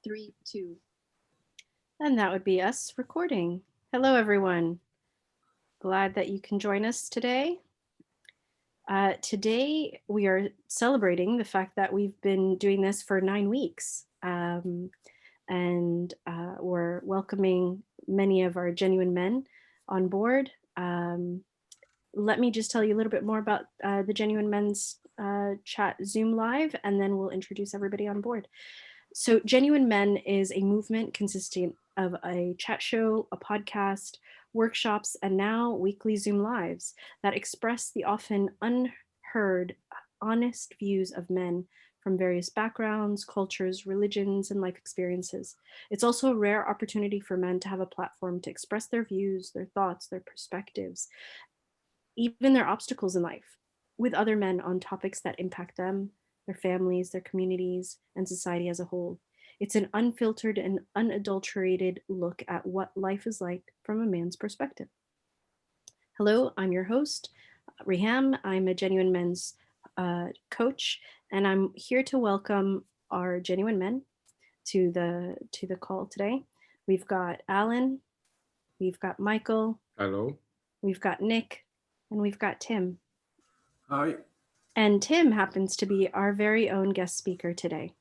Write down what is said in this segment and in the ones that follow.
3, 2. And that would be us recording. Hello, everyone. Glad that you can join us today. Today, we are celebrating the fact that we've been doing this for 9 weeks. And we're welcoming many of our genuine men on board. Let me just tell you a little bit more about the Genuine Men's Chat Zoom Live, and then we'll introduce everybody on board. So Genuine Men is a movement consisting of a chat show, a podcast, workshops, and now weekly Zoom Lives that express the often unheard, honest views of men from various backgrounds, cultures, religions, and life experiences. It's also a rare opportunity for men to have a platform to express their views, their thoughts, their perspectives, even their obstacles in life, with other men on topics that impact them, their families, their communities, and society as a whole. It's an unfiltered and unadulterated look at what life is like from a man's perspective. Hello, I'm your host, Reham. I'm a Genuine Men's coach, and I'm here to welcome our genuine men to the call today. We've got Alan, we've got Michael. Hello. We've got Nick, and we've got Tim. Hi. And Tim happens to be our very own guest speaker today.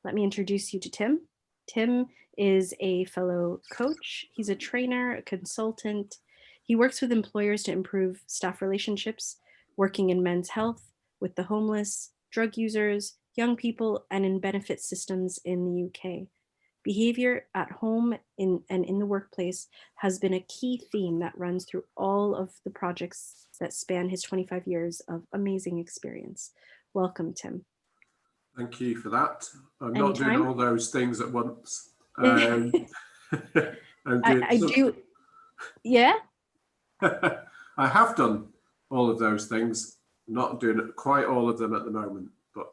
Let me introduce you to Tim. Tim is a fellow coach. He's a trainer, a consultant. He works with employers to improve staff relationships, working in men's health, with the homeless, drug users, young people, and in benefit systems in the UK. Behavior at home and in the workplace has been a key theme that runs through all of the projects that span his 25 years of amazing experience. Welcome, Tim. Thank you for that. I'm Anytime. Not doing all those things at once. I do. Yeah? I have done all of those things, not doing quite all of them at the moment, but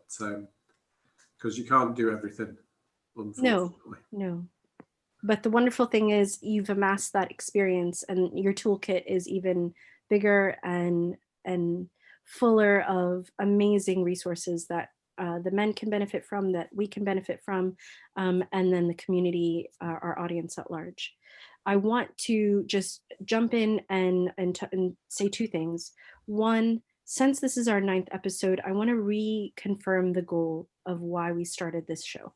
because you can't do everything, unfortunately. No. But the wonderful thing is you've amassed that experience, and your toolkit is even bigger and fuller of amazing resources that the men can benefit from, that we can benefit from, and then the community, our audience at large. I want to just jump in and say two things. One, since this is our 9th episode, I want to reconfirm the goal of why we started this show,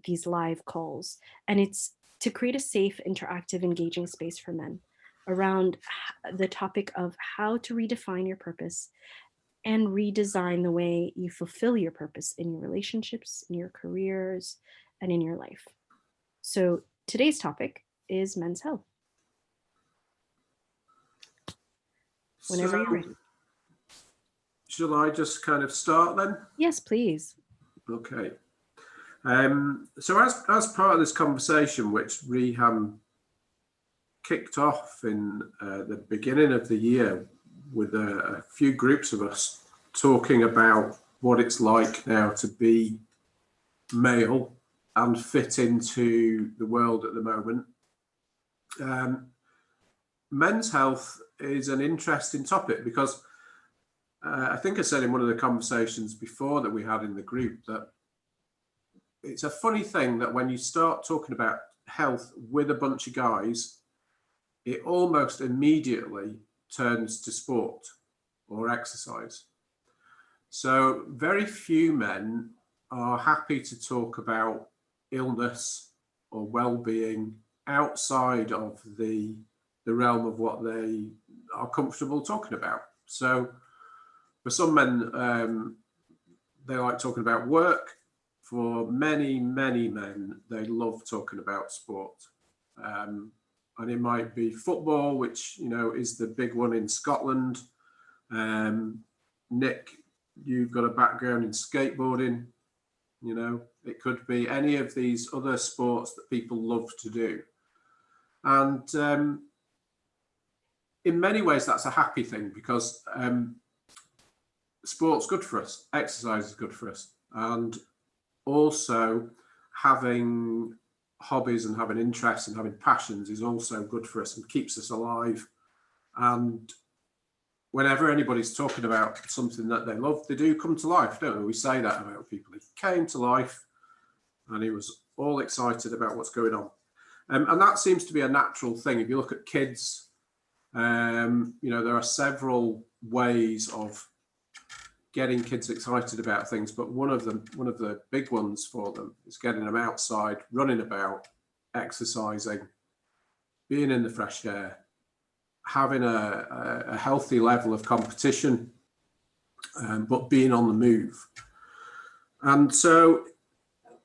these live calls. And it's to create a safe, interactive, engaging space for men around the topic of how to redefine your purpose and redesign the way you fulfill your purpose in your relationships, in your careers, and in your life. So today's topic is men's health. Whenever you're ready. Shall I just kind of start then? Yes, please. Okay. So as part of this conversation, which Reham kicked off in the beginning of the year with a few groups of us talking about what it's like now to be male and fit into the world at the moment. Men's health is an interesting topic because I think I said in one of the conversations before that we had in the group that it's a funny thing that when you start talking about health with a bunch of guys, it almost immediately turns to sport or exercise. So very few men are happy to talk about illness or well-being outside of the realm of what they are comfortable talking about. So for some men, they like talking about work. For many, many men, they love talking about sport. And it might be football, which, you know, is the big one in Scotland. Nick, you've got a background in skateboarding. You know, it could be any of these other sports that people love to do. And in many ways, that's a happy thing because sport's good for us. Exercise is good for us. And also having hobbies and having interests and having passions is also good for us and keeps us alive. And whenever anybody's talking about something that they love, they do come to life, don't they? We say that about people. They came to life and he was all excited about what's going on. And that seems to be a natural thing. If you look at kids, you know, there are several ways of getting kids excited about things, but one of the big ones for them is getting them outside, running about, exercising, being in the fresh air, having a healthy level of competition, but being on the move. And so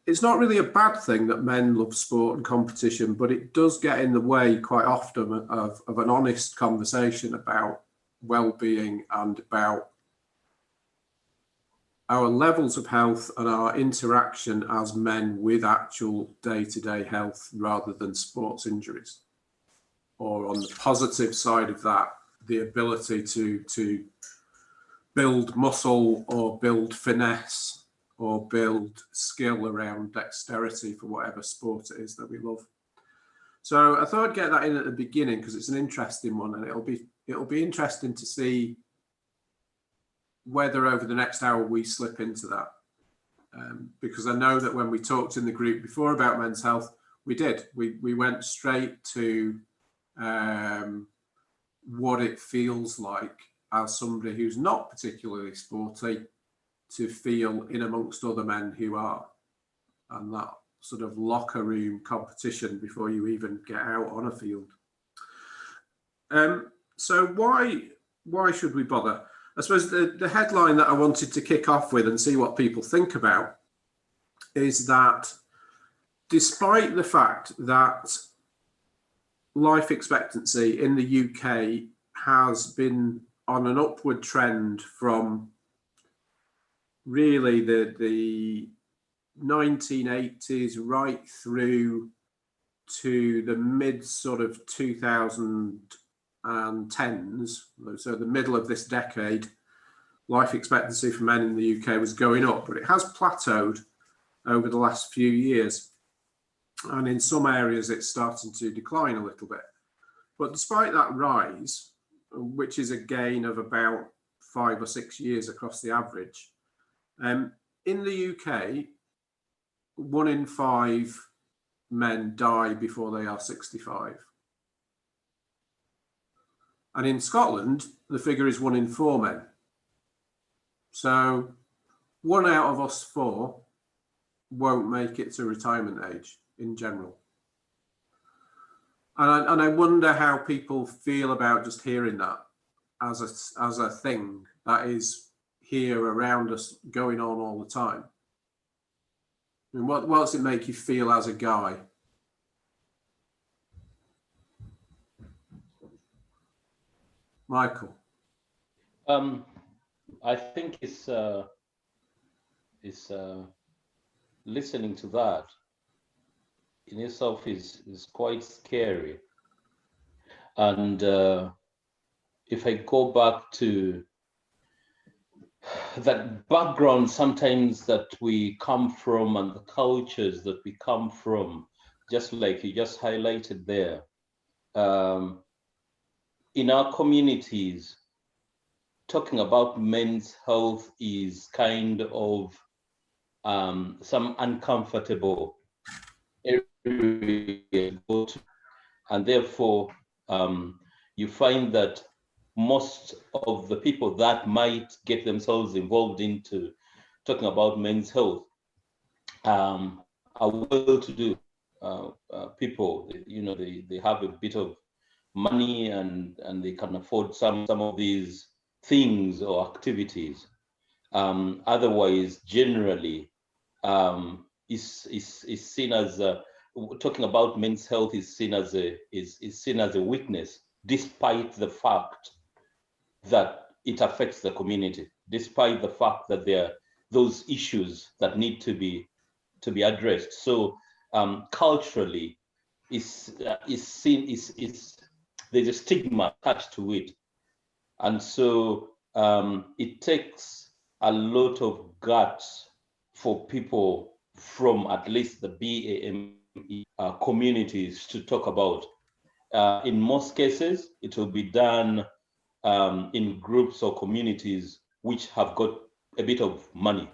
it's not really a bad thing that men love sport and competition, but it does get in the way quite often of an honest conversation about well-being and about our levels of health and our interaction as men with actual day-to-day health rather than sports injuries. Or on the positive side of that, the ability to build muscle or build finesse or build skill around dexterity for whatever sport it is that we love. So I thought I'd get that in at the beginning because it's an interesting one, and it'll be interesting to see whether over the next hour we slip into that. Because I know that when we talked in the group before about men's health, we did. We went straight to what it feels like as somebody who's not particularly sporty to feel in amongst other men who are, and that sort of locker room competition before you even get out on a field. So why should we bother? I suppose the headline that I wanted to kick off with and see what people think about is that despite the fact that life expectancy in the UK has been on an upward trend from really the 1980s right through to the mid sort of 2010s, so the middle of this decade, life expectancy for men in the UK was going up, but it has plateaued over the last few years. And in some areas, it's starting to decline a little bit. But despite that rise, which is a gain of about 5 or 6 years across the average, in the UK, 1 in 5 men die before they are 65. And in Scotland, the figure is 1 in 4 men. So 1 out of us 4 won't make it to retirement age in general. And I wonder how people feel about just hearing that as a thing that is here around us going on all the time. I mean, what does it make you feel as a guy? Michael? I think it's listening to that in itself is quite scary. And if I go back to that background sometimes that we come from and the cultures that we come from, just like you just highlighted there, in our communities, talking about men's health is kind of some uncomfortable area, and therefore you find that most of the people that might get themselves involved into talking about men's health are well-to-do people. You know, they have a bit of money and they can afford some of these things or activities. Otherwise, generally, is seen as talking about men's health is seen as a weakness, despite the fact that it affects the community, despite the fact that there are those issues that need to be addressed. So culturally, there's a stigma attached to it, and so it takes a lot of guts for people from at least the BAME communities to talk about. In most cases, it will be done in groups or communities which have got a bit of money,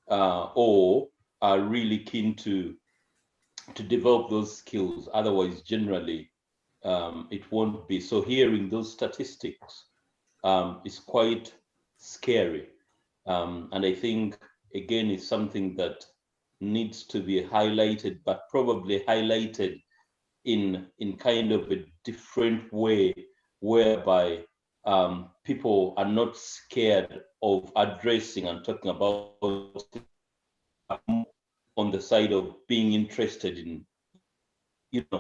or are really keen to develop those skills. Otherwise, generally, it won't be. So hearing those statistics is quite scary. And I think, again, it's something that needs to be highlighted, but probably highlighted in kind of a different way, whereby people are not scared of addressing and talking about on the side of being interested in,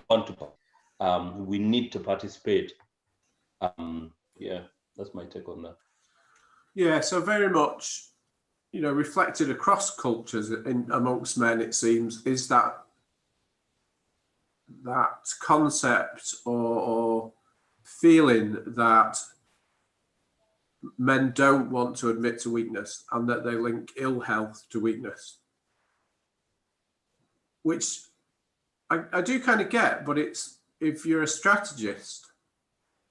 want to, we need to participate. Yeah, that's my take on that. Yeah, so very much, reflected across cultures amongst men, it seems, is that concept or feeling that men don't want to admit to weakness, and that they link ill health to weakness, which I do kind of get. But it's, if you're a strategist,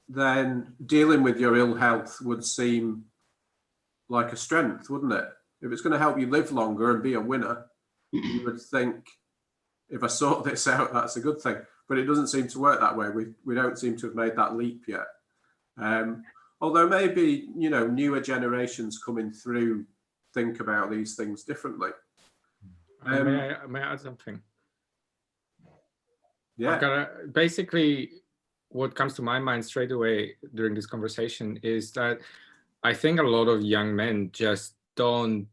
then dealing with your ill health would seem like a strength, wouldn't it? If it's going to help you live longer and be a winner, you would think, if I sort this out, that's a good thing. But it doesn't seem to work that way. We don't seem to have made that leap yet. Although maybe, newer generations coming through think about these things differently. May I add something? Yeah. Basically, what comes to my mind straight away during this conversation is that I think a lot of young men just don't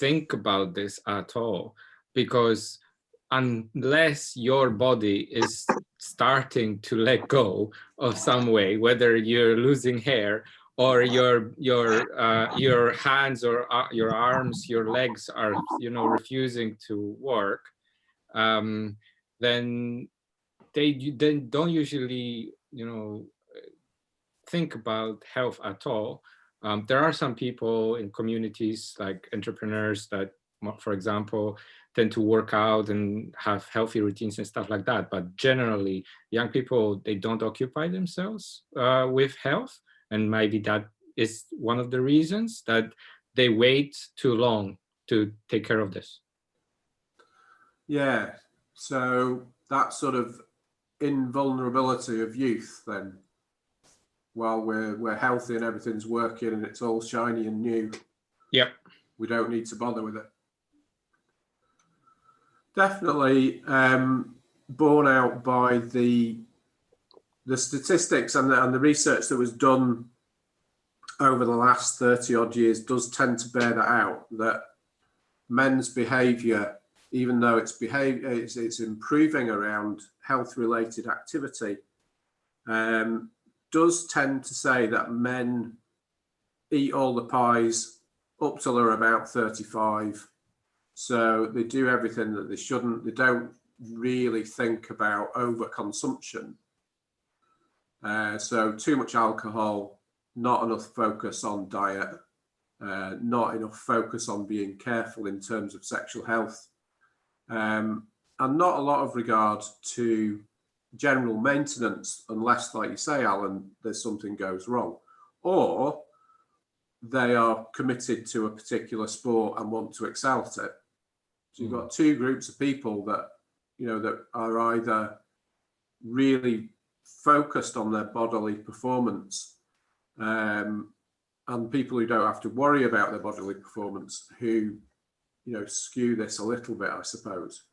think about this at all, because unless your body is starting to let go of some way, whether you're losing hair or your hands or your arms, your legs are refusing to work, then they don't usually think about health at all. There are some people in communities, like entrepreneurs, that, for example, tend to work out and have healthy routines and stuff like that. But generally, young people, they don't occupy themselves with health. And maybe that is one of the reasons that they wait too long to take care of this. Yeah. So that sort of invulnerability of youth, then, while we're healthy and everything's working and it's all shiny and new, yep, we don't need to bother with it. Definitely borne out by the statistics and the research that was done over the last 30 odd years does tend to bear that out, that men's behaviour, even though it's improving around health related activity, does tend to say that men eat all the pies up till they're about 35. So they do everything that they shouldn't. They don't really think about overconsumption. So too much alcohol, not enough focus on diet, not enough focus on being careful in terms of sexual health, and not a lot of regard to general maintenance, unless, like you say, Alan, there's something goes wrong, or they are committed to a particular sport and want to excel at it. So you've got two groups of people that, that are either really focused on their bodily performance, and people who don't have to worry about their bodily performance, who, skew this a little bit, I suppose.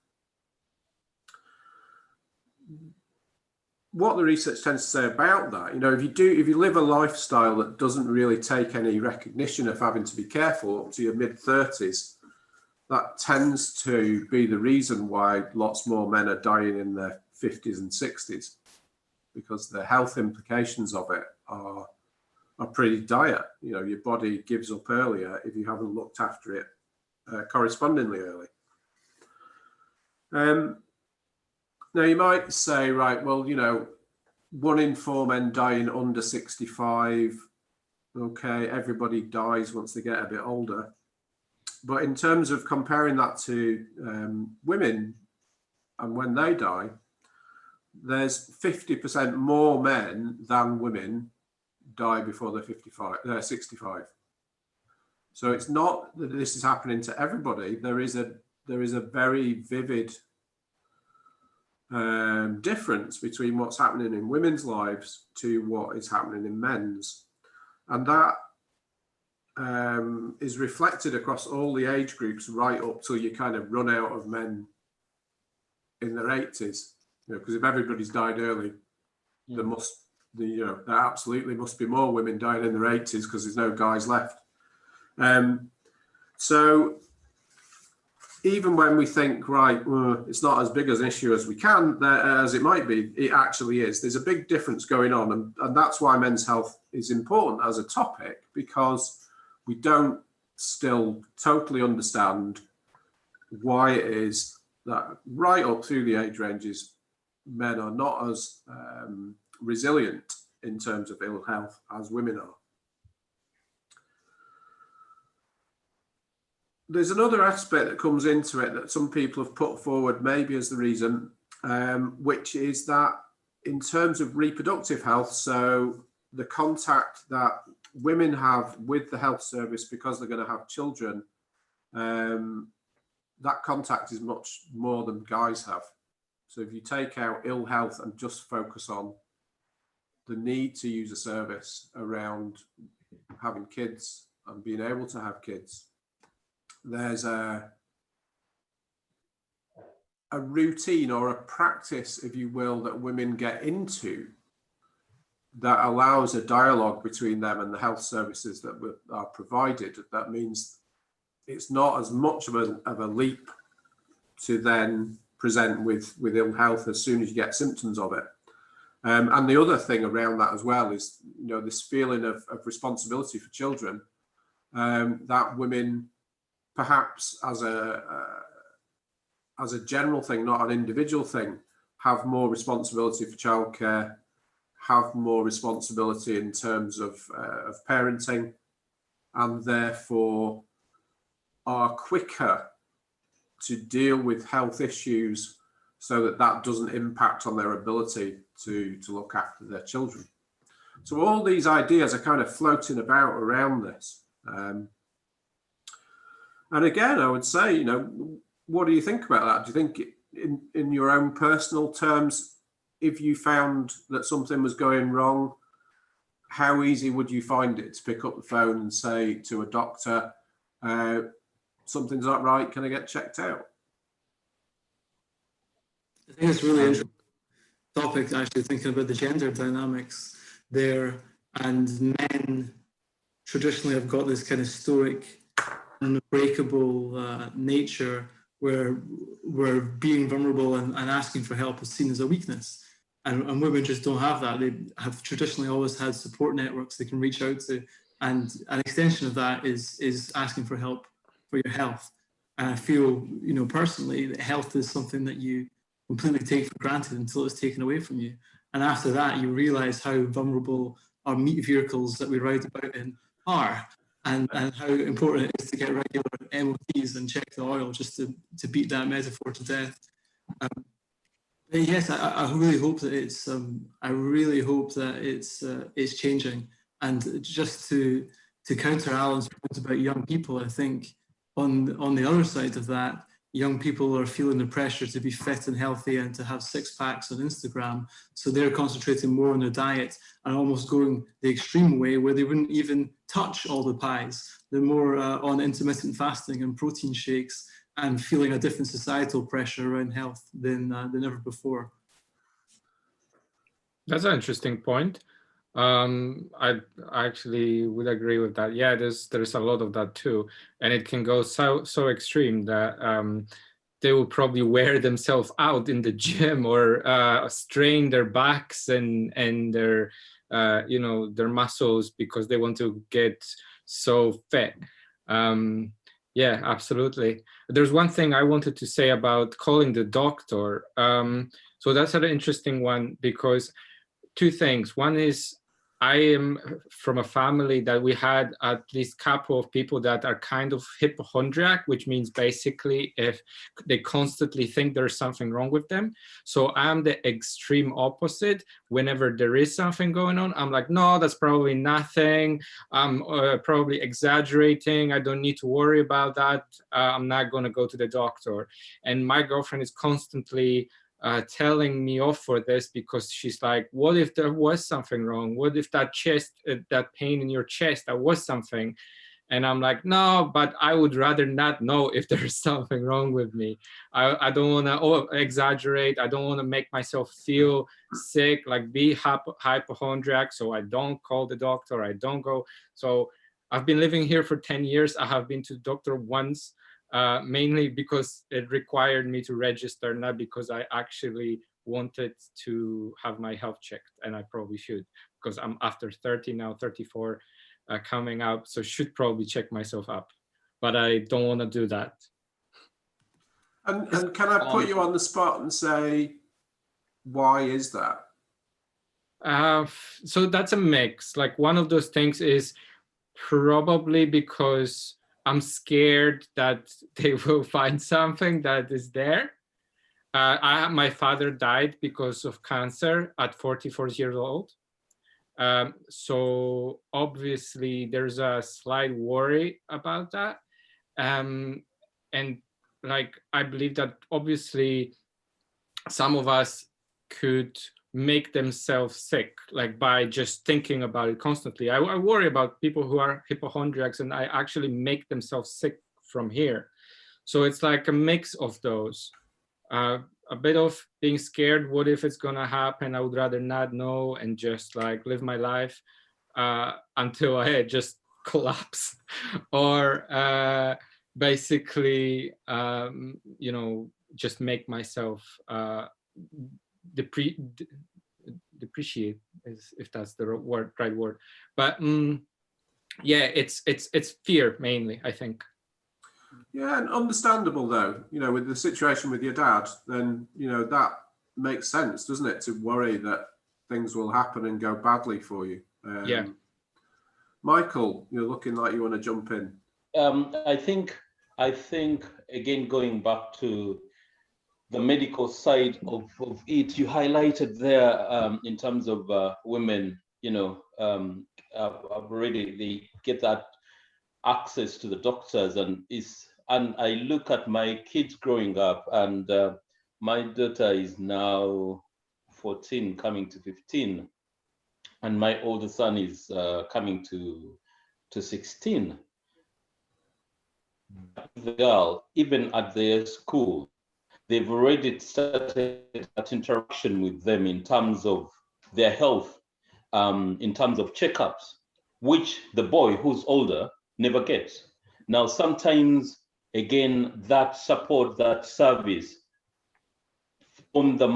What the research tends to say about that, if you live a lifestyle that doesn't really take any recognition of having to be careful up to your mid-30s, that tends to be the reason why lots more men are dying in their 50s and 60s, because the health implications of it are pretty dire. Your body gives up earlier if you haven't looked after it correspondingly early. Now you might say, right, well, 1 in 4 men dying under 65. Okay, everybody dies once they get a bit older. But in terms of comparing that to women and when they die, there's 50% more men than women die before they're 65. So it's not that this is happening to everybody. There is a there is a very vivid difference between what's happening in women's lives to what is happening in men's. And that is reflected across all the age groups right up till you kind of run out of men in their 80s. Because if everybody's died early, there absolutely must be more women dying in their 80s because there's no guys left. So even when we think, right, it's not as big as an issue as as it might be, it actually is. There's a big difference going on. And that's why men's health is important as a topic, because we don't still totally understand why it is that right up through the age ranges, men are not as resilient in terms of ill health as women are. There's another aspect that comes into it that some people have put forward maybe as the reason, which is that in terms of reproductive health, so the contact that women have with the health service because they're going to have children, that contact is much more than guys have. So if you take out ill health and just focus on the need to use a service around having kids and being able to have kids, there's a routine or a practice, if you will, that women get into that allows a dialogue between them and the health services that are provided. That means it's not as much of a leap to then present with ill health as soon as you get symptoms of it. And the other thing around that as well is, this feeling of responsibility for children, that women perhaps as a general thing, not an individual thing, have more responsibility for childcare, have more responsibility in terms of parenting, and therefore are quicker to deal with health issues so that doesn't impact on their ability to look after their children. So all these ideas are kind of floating about around this. And again, I would say, what do you think about that? Do you think in your own personal terms, if you found that something was going wrong, how easy would you find it to pick up the phone and say to a doctor, something's not right, can I get checked out? I think it's really interesting topic, actually, thinking about the gender dynamics there. And men traditionally have got this kind of stoic, unbreakable nature where being vulnerable and asking for help is seen as a weakness. And women just don't have that. They have traditionally always had support networks they can reach out to. And an extension of that is asking for help for your health. And I feel, personally, that health is something that you completely take for granted until it's taken away from you. And after that, you realize how vulnerable our meat vehicles that we ride about in are, and how important it is to get regular MOTs and check the oil just to beat that metaphor to death. But yes, I really hope that it's changing. And just to counter Alan's point about young people, I think on the other side of that, young people are feeling the pressure to be fit and healthy and to have six packs on Instagram. So they're concentrating more on their diet and almost going the extreme way where they wouldn't even touch all the pies. They're more on intermittent fasting and protein shakes and feeling a different societal pressure around health than ever before. That's an interesting point. I actually would agree with that. Yeah, there's a lot of that too, and it can go so extreme that they will probably wear themselves out in the gym or strain their backs and their their muscles because they want to get so fit. Yeah, absolutely. There's one thing I wanted to say about calling the doctor. So that's an interesting one because two things. One is I am from a family that we had at least a couple of people that are kind of hypochondriac, which means basically if they constantly think there's something wrong with them. So I'm the extreme opposite. Whenever there is something going on, I'm like, no, that's probably nothing. I'm probably exaggerating. I don't need to worry about that. I'm not going to go to the doctor. And my girlfriend is constantly telling me off for this, because she's like, what if there was something wrong? What if that chest, that pain in your chest, that was something? And I'm like, no, but I would rather not know if there's something wrong with me. I don't want to exaggerate. I don't want to make myself feel sick, like be hypochondriac. So I don't call the doctor. I don't go. So I've been living here for 10 years. I have been to the doctor once. Mainly because it required me to register, not because I actually wanted to have my health checked, and I probably should, because I'm after 30 now, 34 coming up, so should probably check myself up, but I don't want to do that. And can I put you on the spot and say, why is that? So that's a mix. Like, one of those things is probably because I'm scared that they will find something that is there. My father died because of cancer at 44 years old. So obviously there's a slight worry about that. And like, I believe that obviously some of us could make themselves sick, like by just thinking about it constantly. I worry about people who are hypochondriacs, and I actually make themselves sick from here. So it's like a mix of those. A bit of being scared, what if it's gonna happen? I would rather not know and just like live my life until I just collapse. Or basically, you know, just make myself depreciate, if that's the right word. But yeah, it's fear mainly, I think. Yeah, and understandable though, you know, with the situation with your dad, then, you know, that makes sense, doesn't it, to worry that things will happen and go badly for you. Yeah. Michael, you're looking like you want to jump in. I think again, going back to the medical side of it, you highlighted there in terms of women, you know, already they get that access to the doctors, and I look at my kids growing up, and my daughter is now 14, coming to 15, and my older son is coming to 16. The girl, even at their school, they've already started that interaction with them in terms of their health, in terms of checkups, which the boy who's older never gets. Now, sometimes, again, that support, that service on the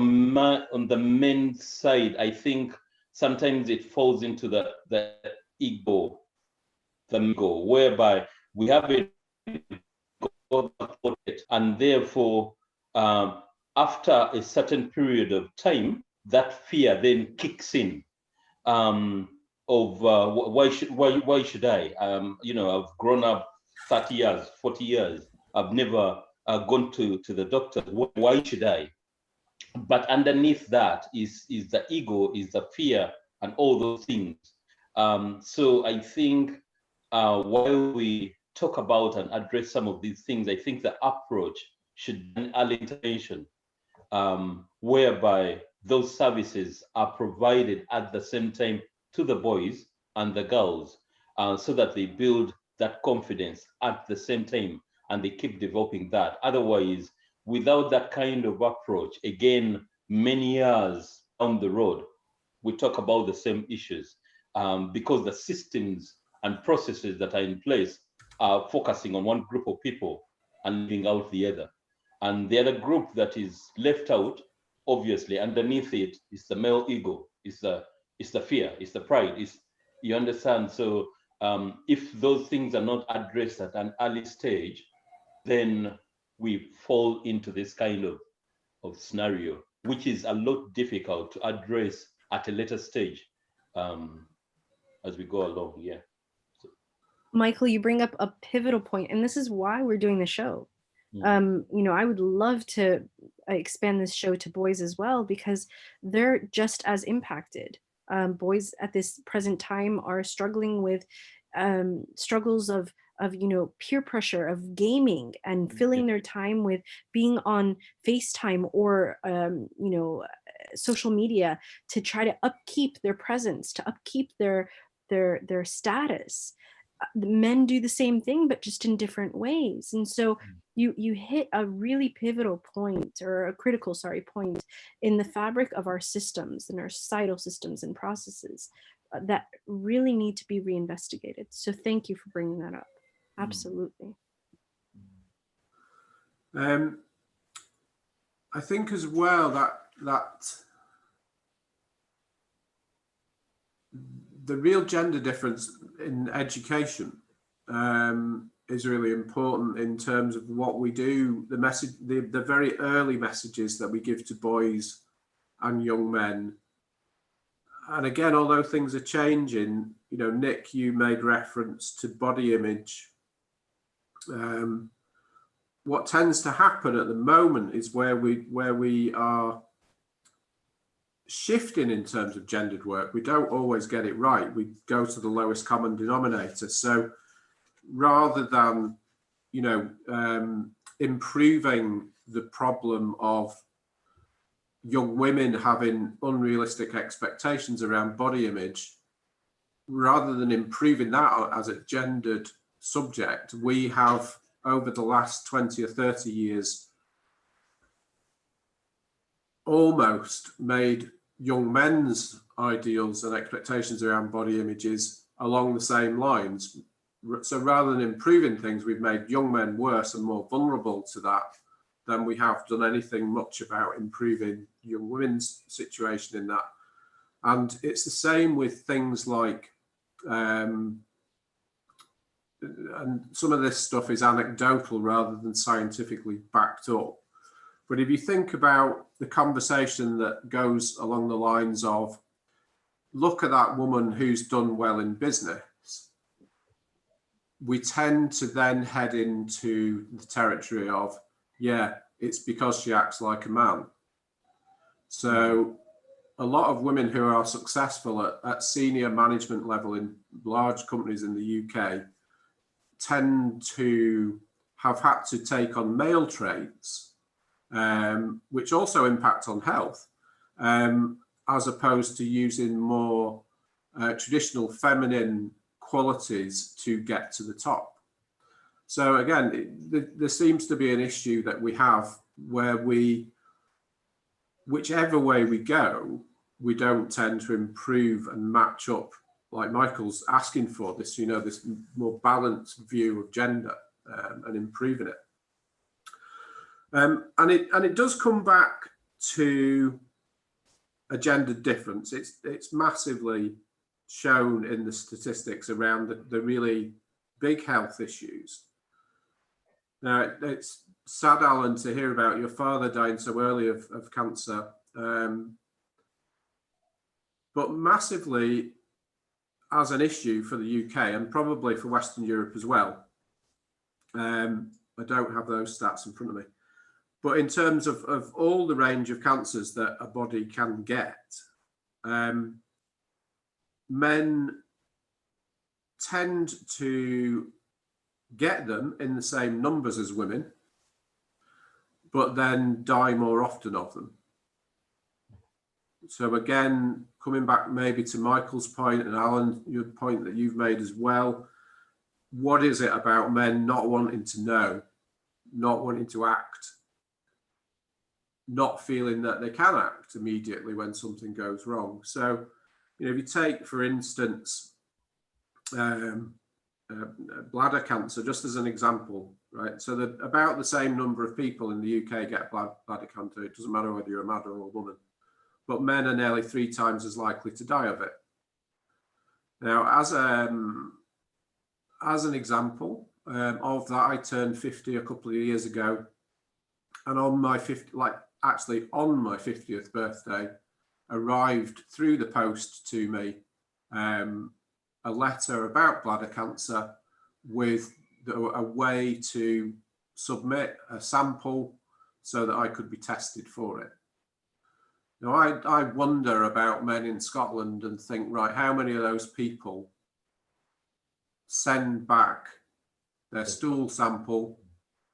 men's side, I think sometimes it falls into the ego, whereby we have it, and therefore, after a certain period of time, that fear then kicks in. Of why should I? You know, I've grown up 30 years, 40 years. I've never gone to the doctor. Why should I? But underneath that is the ego, is the fear, and all those things. So I think while we talk about and address some of these things, I think the approach should be an early intervention, whereby those services are provided at the same time to the boys and the girls, so that they build that confidence at the same time and they keep developing that. Otherwise, without that kind of approach, again, many years down the road, we talk about the same issues, because the systems and processes that are in place are focusing on one group of people and leaving out the other. And the other group that is left out, obviously, underneath it is the male ego, is the fear, is the pride, you understand? So if those things are not addressed at an early stage, then we fall into this kind of scenario, which is a lot difficult to address at a later stage. as we go along. Yeah. Michael, you bring up a pivotal point, and this is why we're doing the show. You know, I would love to expand this show to boys as well, because they're just as impacted. Boys at this present time are struggling with struggles of you know, peer pressure, of gaming, and filling their time with being on FaceTime or you know, social media to try to upkeep their presence, to upkeep their status. Men do the same thing, but just in different ways. And so you hit a really pivotal point, or a critical, sorry, point in the fabric of our systems and our societal systems and processes that really need to be reinvestigated. So thank you for bringing that up. Absolutely. I think as well that the real gender difference in education is really important in terms of what we do, the message, the very early messages that we give to boys and young men. And again, although things are changing, you know, Nick, you made reference to body image. What tends to happen at the moment is where we are shifting in terms of gendered work, we don't always get it right. We go to the lowest common denominator. So rather than, you know, improving the problem of young women having unrealistic expectations around body image, rather than improving that as a gendered subject, we have over the last 20 or 30 years almost made young men's ideals and expectations around body images along the same lines. So rather than improving things, we've made young men worse and more vulnerable to that than we have done anything much about improving young women's situation in that. And it's the same with things like, and some of this stuff is anecdotal rather than scientifically backed up. But if you think about the conversation that goes along the lines of, look at that woman who's done well in business, we tend to then head into the territory of, yeah, it's because she acts like a man. So a lot of women who are successful at senior management level in large companies in the UK tend to have had to take on male traits, which also impact on health, as opposed to using more traditional feminine qualities to get to the top. So again, there seems to be an issue that we have where whichever way we go, we don't tend to improve and match up, like Michael's asking for, this, you know, this more balanced view of gender and improving it. And it does come back to a gender difference. It's massively shown in the statistics around the really big health issues. Now, it's sad, Alan, to hear about your father dying so early of cancer, but massively as an issue for the UK and probably for Western Europe as well. I don't have those stats in front of me. But in terms of all the range of cancers that a body can get, men tend to get them in the same numbers as women, but then die more often of them. So again, coming back maybe to Michael's point, and Alan, your point that you've made as well, what is it about men not wanting to know, not wanting to act, not feeling that they can act immediately when something goes wrong? So, you know, if you take, for instance, bladder cancer, just as an example, right? So that about the same number of people in the UK get bladder cancer. It doesn't matter whether you're a man or a woman, but men are nearly 3 times as likely to die of it. Now, as an example of that, I turned 50 a couple of years ago, and on my 50th birthday, arrived through the post to me a letter about bladder cancer with a way to submit a sample so that I could be tested for it. Now, I wonder about men in Scotland and think, right, how many of those people send back their stool sample?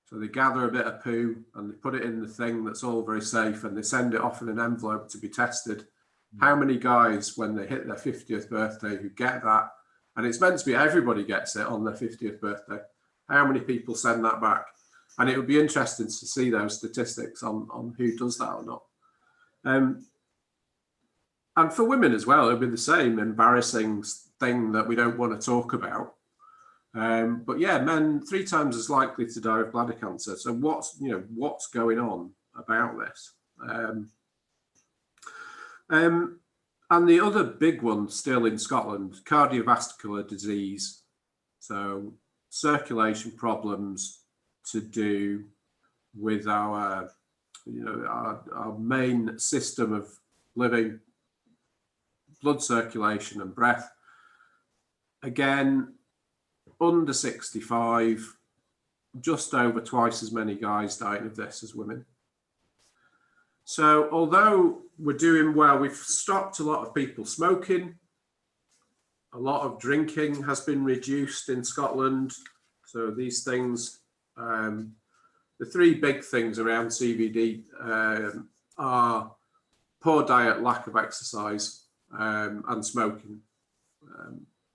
So they gather a bit of poo and they put it in the thing that's all very safe and they send it off in an envelope to be tested. How many guys, when they hit their 50th birthday, who get that, and it's meant to be everybody gets it on their 50th birthday, how many people send that back? And it would be interesting to see those statistics on who does that or not. And for women as well, it'll be the same embarrassing thing that we don't want to talk about. But yeah, men 3 times as likely to die of bladder cancer. So what's going on about this? And the other big one still in Scotland, cardiovascular disease. So circulation problems to do with our main system of living, blood circulation and breath. Again, under 65, just over twice as many guys dying of this as women. So although we're doing well, we've stopped a lot of people smoking. A lot of drinking has been reduced in Scotland. So these things, the 3 big things around CBD are poor diet, lack of exercise, and smoking.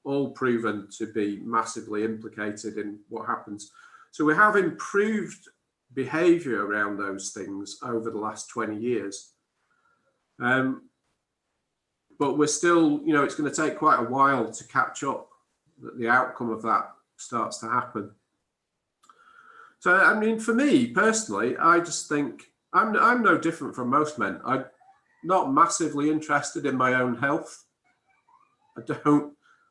All proven to be massively implicated in what happens. So we have improved behavior around those things over the last 20 years. But we're still, it's going to take quite a while to catch up, that the outcome of that starts to happen. So, I mean, for me personally, I just think I'm no different from most men. I'm not massively interested in my own health.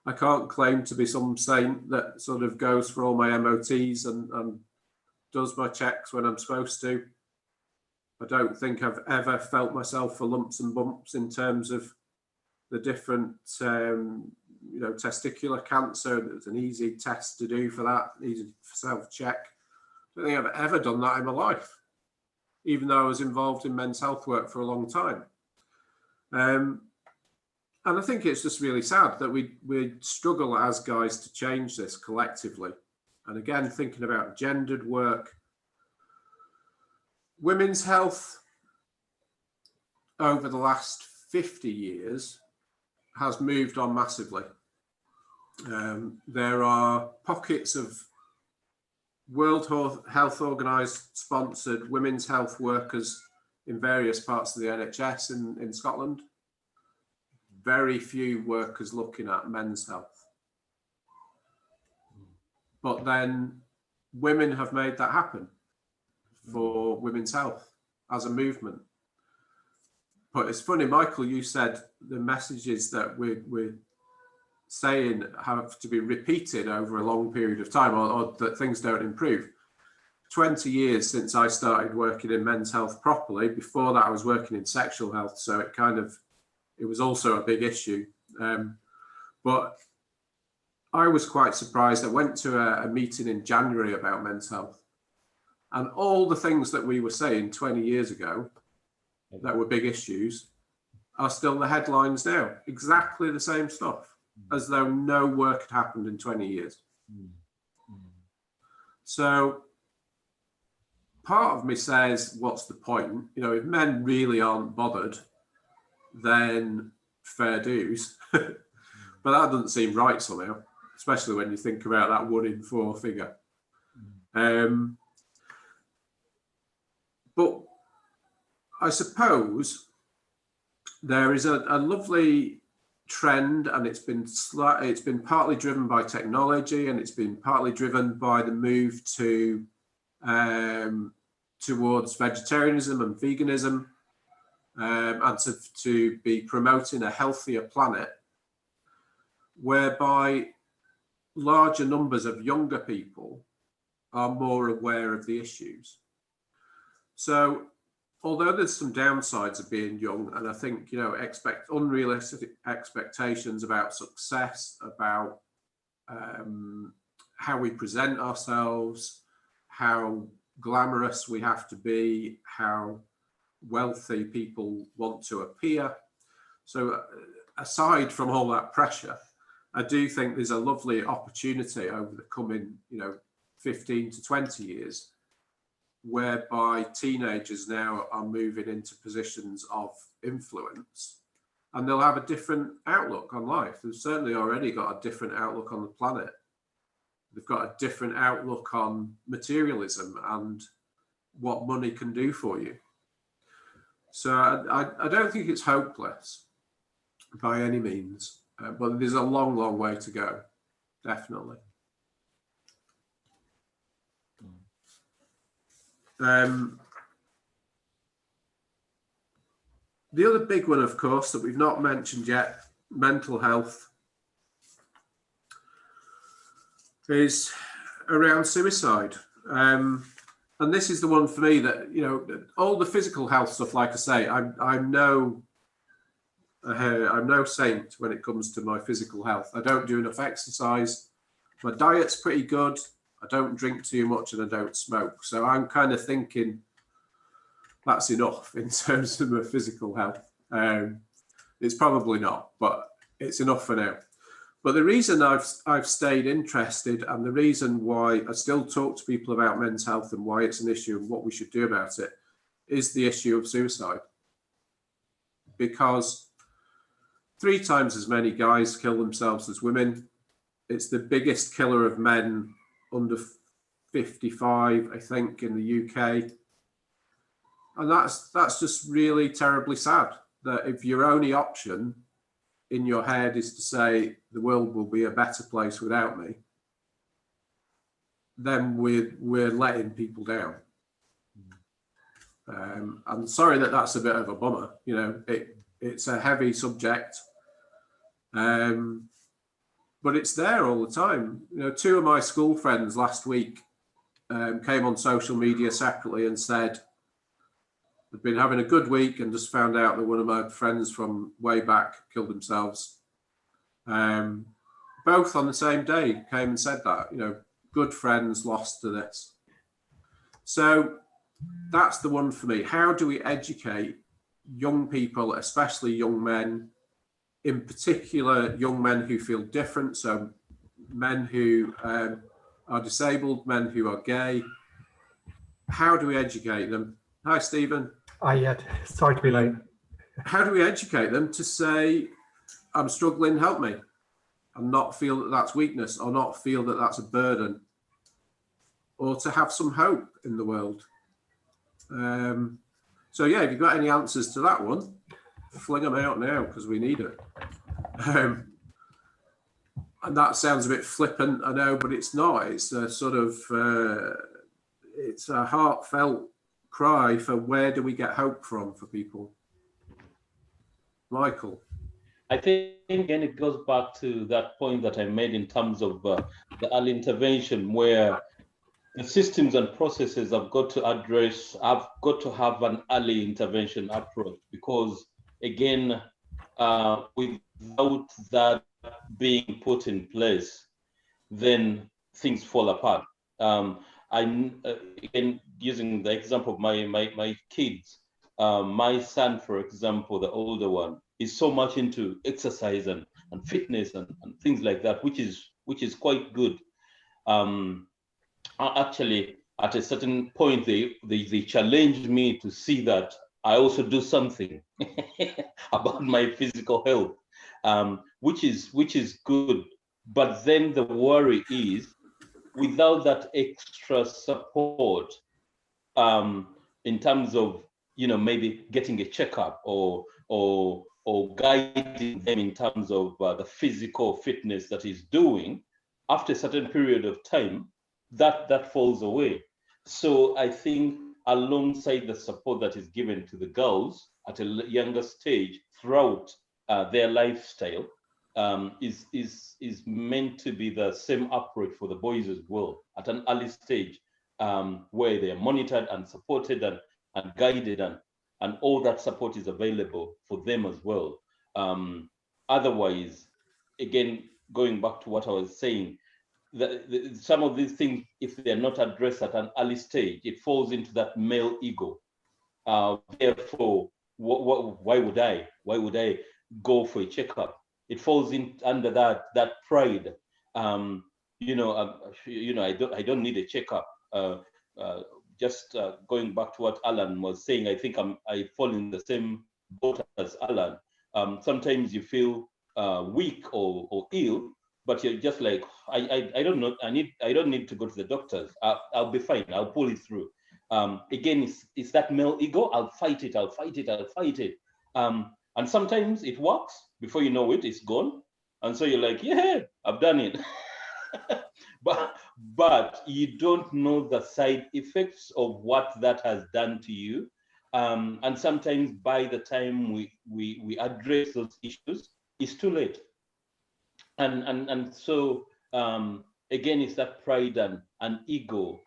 I can't claim to be some saint that sort of goes for all my MOTs and does my checks when I'm supposed to. I don't think I've ever felt myself for lumps and bumps in terms of the different, testicular cancer. There's an easy test to do for that, easy self-check. I don't think I've ever done that in my life, even though I was involved in men's health work for a long time. And I think it's just really sad that we struggle as guys to change this collectively. And again, thinking about gendered work, women's health over the last 50 years has moved on massively. There are pockets of World Health Organization sponsored women's health workers in various parts of the NHS in Scotland. Very few workers looking at men's health. But then women have made that happen for women's health as a movement. But it's funny, Michael, you said the messages that we're saying have to be repeated over a long period of time, or that things don't improve. 20 years since I started working in men's health properly. Before that, I was working in sexual health, so it was also a big issue. But I was quite surprised. I went to a meeting in January about men's health, and all the things that we were saying 20 years ago that were big issues are still the headlines now. Exactly the same stuff, as though no work had happened in 20 years. So part of me says, what's the point? If men really aren't bothered, then fair dues. But that doesn't seem right somehow, especially when you think about that 1 in 4 figure. But I suppose there is a lovely trend, and it's been partly driven by technology, and it's been partly driven by the move to towards vegetarianism and veganism, and to be promoting a healthier planet, whereby larger numbers of younger people are more aware of the issues. So although there's some downsides of being young, and I think, you know, unrealistic expectations about success, about how we present ourselves, how glamorous we have to be, how wealthy people want to appear. So aside from all that pressure, I do think there's a lovely opportunity over the coming, you know, 15 to 20 years, whereby teenagers now are moving into positions of influence, and they'll have a different outlook on life. They've certainly already got a different outlook on the planet. They've got a different outlook on materialism and what money can do for you. So I don't think it's hopeless by any means, but there's a long, long way to go, definitely. The other big one, of course, that we've not mentioned yet, mental health, is around suicide. And this is the one for me that, you know, all the physical health stuff, like I say, I'm no saint when it comes to my physical health. I don't do enough exercise. My diet's pretty good. I don't drink too much and I don't smoke. So I'm kind of thinking that's enough in terms of my physical health. It's probably not, but it's enough for now. But the reason I've stayed interested, and the reason why I still talk to people about men's health and why it's an issue and what we should do about it, is the issue of suicide. Because 3 times as many guys kill themselves as women. It's the biggest killer of men under 55, I think, in the UK. And that's just really terribly sad, that if your only option in your head is to say the world will be a better place without me, then we're letting people down. I'm sorry that that's a bit of a bummer. You know, it's a heavy subject, but it's there all the time. You know, 2 of my school friends last week came on social media separately and said they've been having a good week and just found out that one of my friends from way back killed themselves. Both on the same day came and said that, you know, good friends lost to this. So that's the one for me. How do we educate young people, especially young men, in particular young men who feel different, so men who are disabled, men who are gay? How do we educate them? Hi, Stephen. Sorry to be late. How do we educate them to say, I'm struggling, help me, and not feel that that's weakness, or not feel that that's a burden, or to have some hope in the world? So yeah, if you've got any answers to that one, fling them out now, because we need it. And that sounds a bit flippant, I know, but it's not. It's a sort of, it's a heartfelt cry for where do we get hope from for people? Michael. I think, again, it goes back to that point that I made in terms of the early intervention, where the systems and processes have got to address, have got to have an early intervention approach, because again, without that being put in place, then things fall apart. Again, using the example of my kids, my son, for example, the older one, is so much into exercise and fitness and things like that, which is quite good. Actually, at a certain point, they challenged me to see that I also do something about my physical health, which is good. But then the worry is, without that extra support, in terms of, you know, maybe getting a checkup or guiding them in terms of the physical fitness that he's doing, after a certain period of time, that falls away. So I think alongside the support that is given to the girls at a younger stage throughout their lifestyle, is meant to be the same approach for the boys as well at an early stage, where they are monitored and supported and guided and all that support is available for them as well. Otherwise, again, going back to what I was saying, some of these things, if they're not addressed at an early stage, it falls into that male ego. Therefore, why would I go for a checkup? It falls in under that pride. I don't need a checkup. Just going back to what Alan was saying, I think I fall in the same boat as Alan. Sometimes you feel weak or ill, but you're just like, I don't know, I don't need to go to the doctors. I'll be fine. I'll pull it through. Again, it's that male ego. I'll fight it. And sometimes it works. Before you know it, it's gone. And so you're like, yeah, I've done it. but you don't know the side effects of what that has done to you. And sometimes by the time we address those issues, it's too late. And so again, it's that pride and ego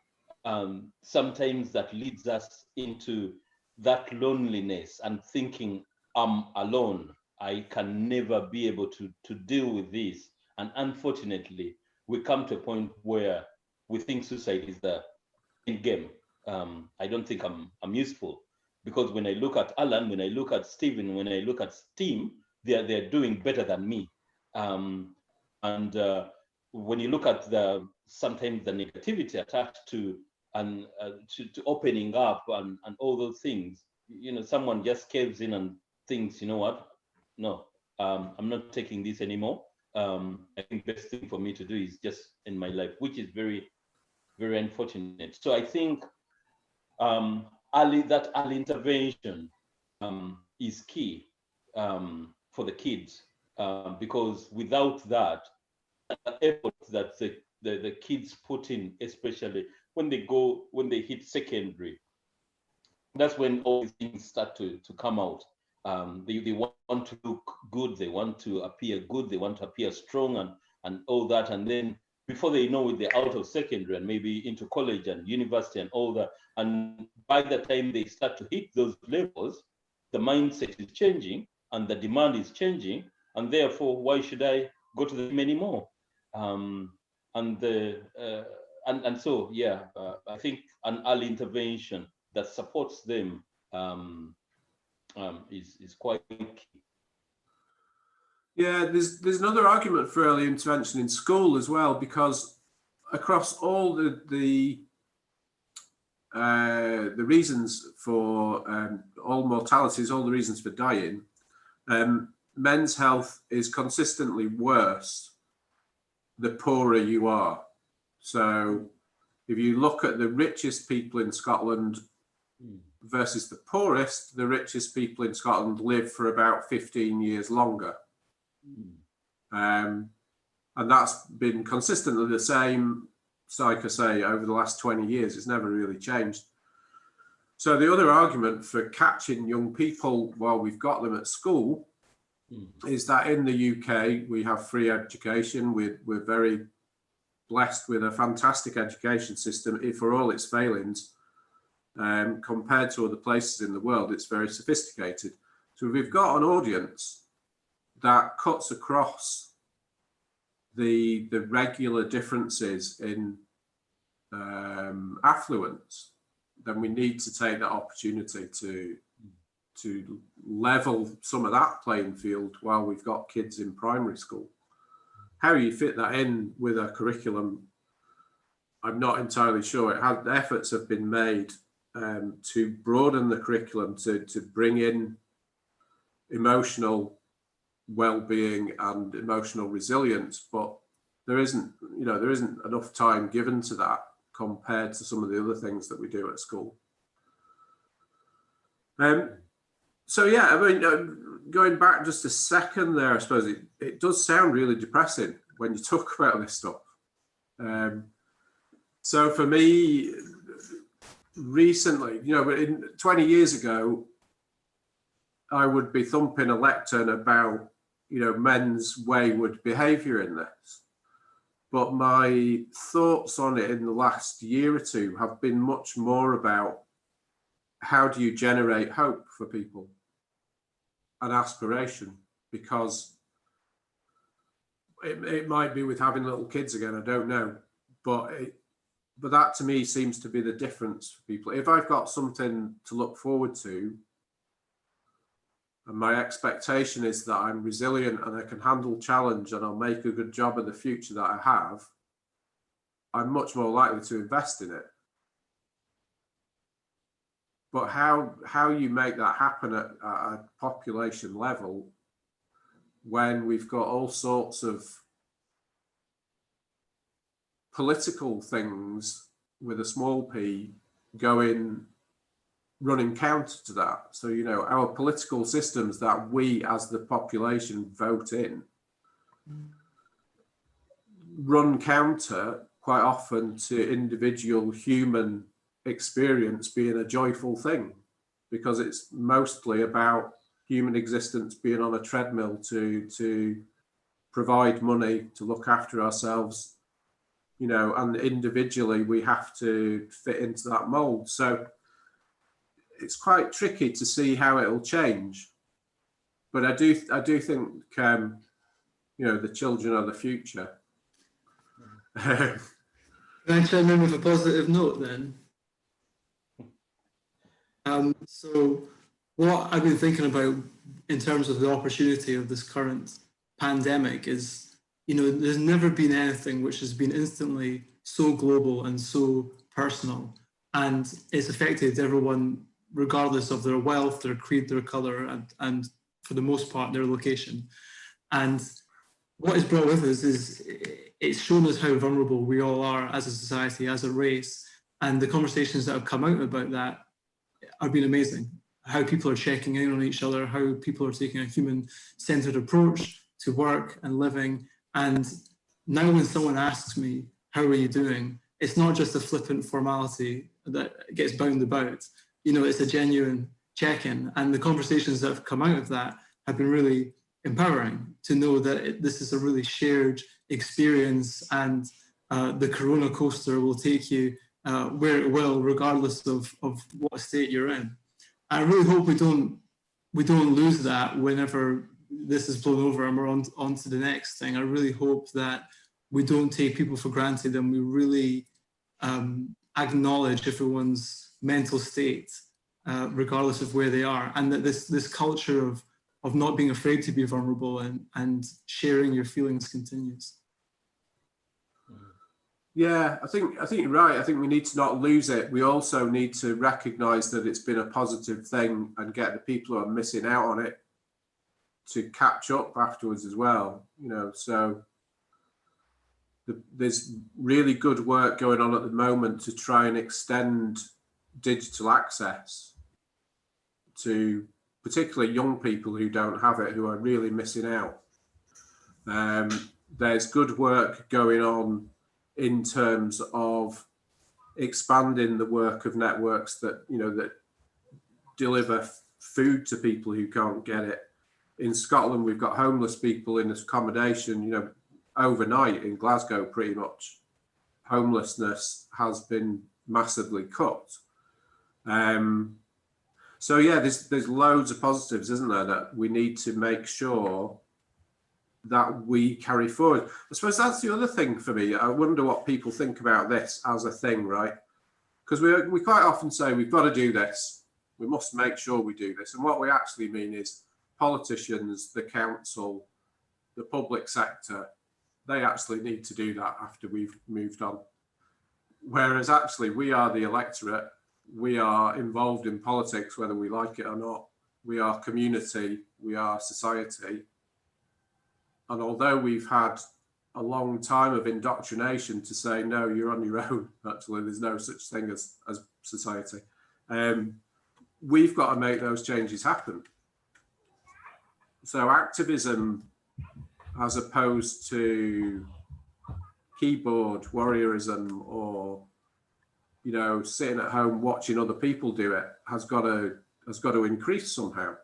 sometimes that leads us into that loneliness and thinking, I'm alone. I can never be able to deal with this. And unfortunately, we come to a point where we think suicide is the end game. I don't think I'm useful, because when I look at Alan, when I look at Stephen, when I look at Steam, they're doing better than me. And when you look at sometimes the negativity attached to to opening up and all those things, someone just caves in and thinks, you know what? No, I'm not taking this anymore. I think the best thing for me to do is just end my life, which is very, very unfortunate. So I think early intervention is key for the kids, because without that, effort that the kids put in, especially when they hit secondary, that's when all these things start to come out. They want to look good, they want to appear good, they want to appear strong and all that. And then before they know it, they're out of secondary and maybe into college and university and all that. And by the time they start to hit those levels, the mindset is changing and the demand is changing. And therefore, why should I go to the gym anymore? So, yeah, I think an early intervention that supports them is quite key. Yeah, there's another argument for early intervention in school as well, because across all the reasons for all mortalities, all the reasons for dying, men's health is consistently worse the poorer you are. So if you look at the richest people in Scotland versus the poorest, the richest people in Scotland live for about 15 years longer. And that's been consistently the same, like I say, over the last 20 years. It's never really changed. So the other argument for catching young people while we've got them at school is that in the UK, we have free education. We're very blessed with a fantastic education system, for all its failings. Compared to other places in the world, it's very sophisticated. So we've got an audience that cuts across the regular differences in affluence. Then we need to take that opportunity to level some of that playing field while we've got kids in primary school. How you fit that in with a curriculum, I'm not entirely sure. Efforts have been made to broaden the curriculum to bring in emotional well-being and emotional resilience, but there isn't enough time given to that compared to some of the other things that we do at school. So yeah, I mean, going back just a second there, I suppose it does sound really depressing when you talk about this stuff. So for me, recently, 20 years ago, I would be thumping a lectern about, men's wayward behaviour in this. But my thoughts on it in the last year or two have been much more about how do you generate hope for people and aspiration? Because it might be with having little kids again, I don't know, but that to me seems to be the difference for people. If I've got something to look forward to, and my expectation is that I'm resilient and I can handle challenge and I'll make a good job of the future that I have, I'm much more likely to invest in it. But how you make that happen at a population level when we've got all sorts of political things with a small p running counter to that. So, you know, our political systems that we as the population vote in run counter quite often to individual human experience being a joyful thing, because it's mostly about human existence being on a treadmill to provide money, to look after ourselves, you know, and individually we have to fit into that mold. So it's quite tricky to see how it'll change, but I do think you know, the children are the future. Can I chime in with a positive note then? So what I've been thinking about in terms of the opportunity of this current pandemic is, you know, there's never been anything which has been instantly so global and so personal, and it's affected everyone regardless of their wealth, their creed, their colour, and for the most part, their location. And what it's brought with us is it's shown us how vulnerable we all are as a society, as a race, and the conversations that have come out about that have been amazing. How people are checking in on each other, how people are taking a human-centered approach to work and living. And now when someone asks me, how are you doing? It's not just a flippant formality that gets bound about. You know, it's a genuine check-in. And the conversations that have come out of that have been really empowering to know that this is a really shared experience, and the Corona coaster will take you where it will, regardless of what state you're in. I really hope we don't lose that whenever this is blown over and we're on to the next thing. I really hope that we don't take people for granted, and we really acknowledge everyone's mental state, regardless of where they are, and that this culture of not being afraid to be vulnerable and sharing your feelings continues. Yeah, I think you're right. I think we need to not lose it. We also need to recognise that it's been a positive thing and get the people who are missing out on it to catch up afterwards as well. You know, so there's really good work going on at the moment to try and extend digital access to particularly young people who don't have it, who are really missing out. There's good work going on in terms of expanding the work of networks that, you know, that deliver food to people who can't get it. In Scotland, we've got homeless people in accommodation, you know, overnight in Glasgow, pretty much. Homelessness has been massively cut. So yeah, there's loads of positives, isn't there, that we need to make sure that we carry forward. I suppose that's the other thing for me. I wonder what people think about this as a thing, right? Because we quite often say we've got to do this. We must make sure we do this. And what we actually mean is politicians, the council, the public sector, they actually need to do that after we've moved on. Whereas actually we are the electorate. We are involved in politics, whether we like it or not. We are community, we are society. And although we've had a long time of indoctrination to say, no, you're on your own, actually, there's no such thing as society, we've got to make those changes happen. So activism, as opposed to keyboard warriorism or, you know, sitting at home watching other people do it, has got to increase somehow.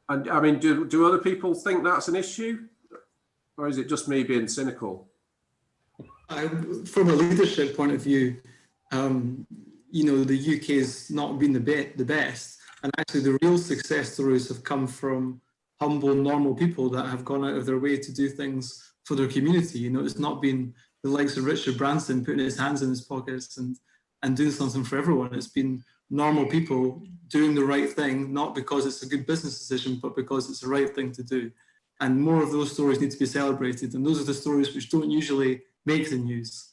And I mean, do other people think that's an issue, or is it just me being cynical? From a leadership point of view, you the UK has not been the best. And actually the real success stories have come from humble, normal people that have gone out of their way to do things for their community. It's not been the likes of Richard Branson putting his hands in his pockets and doing something for everyone. It's been normal people doing the right thing, not because it's a good business decision, but because it's the right thing to do. And more of those stories need to be celebrated. And those are the stories which don't usually make the news.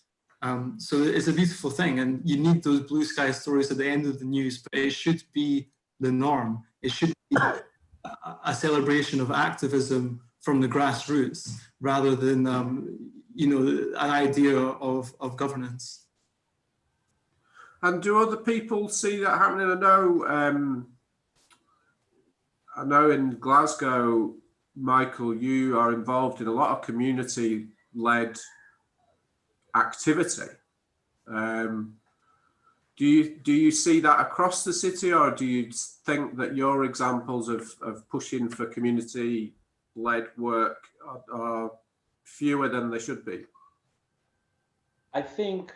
So it's a beautiful thing. And you need those blue sky stories at the end of the news, but it should be the norm. It should be a celebration of activism from the grassroots rather than, an idea of governance. And do other people see that happening? I know in Glasgow, Michael, you are involved in a lot of community-led activity. Do you see that across the city, or do you think that your examples of pushing for community-led work are fewer than they should be? I think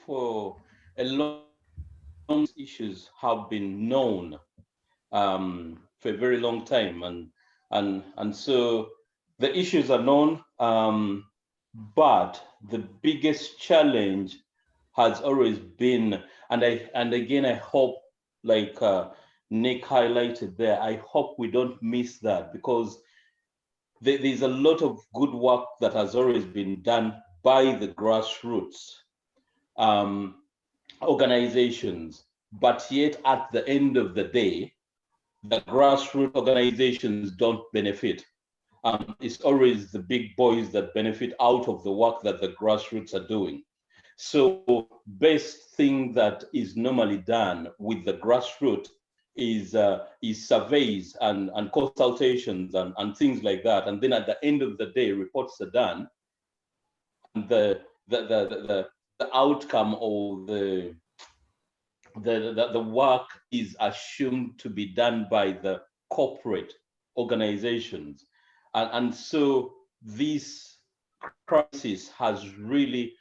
for a long issues have been known for a very long time, and so the issues are known, but the biggest challenge has always been, and again I hope, like Nick highlighted there, I hope we don't miss that, because there's a lot of good work that has always been done by the grassroots organizations, but yet at the end of the day, the grassroots organizations don't benefit. It's always the big boys that benefit out of the work that the grassroots are doing. So best thing that is normally done with the grassroots is surveys and consultations and things like that. And then at the end of the day, reports are done. And the outcome or the work is assumed to be done by the corporate organizations. And so this crisis has really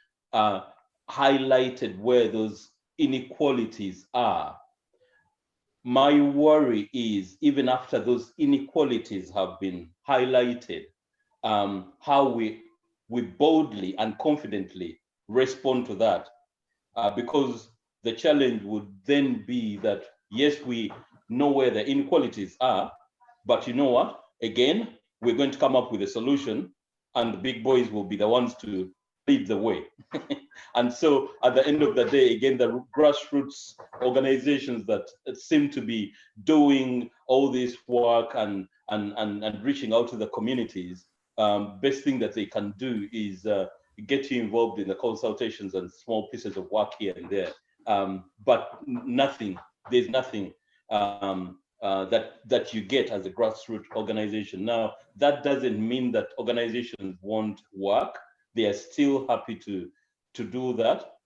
highlighted where those inequalities are. My worry is, even after those inequalities have been highlighted, how we boldly and confidently respond to that. Because the challenge would then be that, yes, we know where the inequalities are, but you know what? Again, we're going to come up with a solution, and the big boys will be the ones to lead the way. And so at the end of the day, again, the grassroots organizations that seem to be doing all this work and reaching out to the communities, best thing that they can do is get you involved in the consultations and small pieces of work here and there. But there's nothing that you get as a grassroots organization. Now, that doesn't mean that organizations won't work. They are still happy to do that.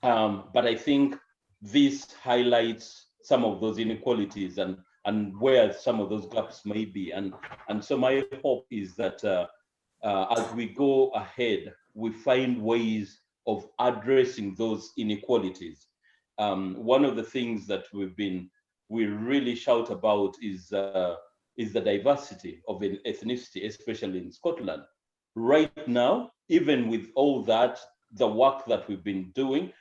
But I think this highlights some of those inequalities and where some of those gaps may be. And so my hope is that as we go ahead, we find ways of addressing those inequalities. One of the things that we really shout about is the diversity of ethnicity, especially in Scotland. Right now, even with all that, the work that we've been doing,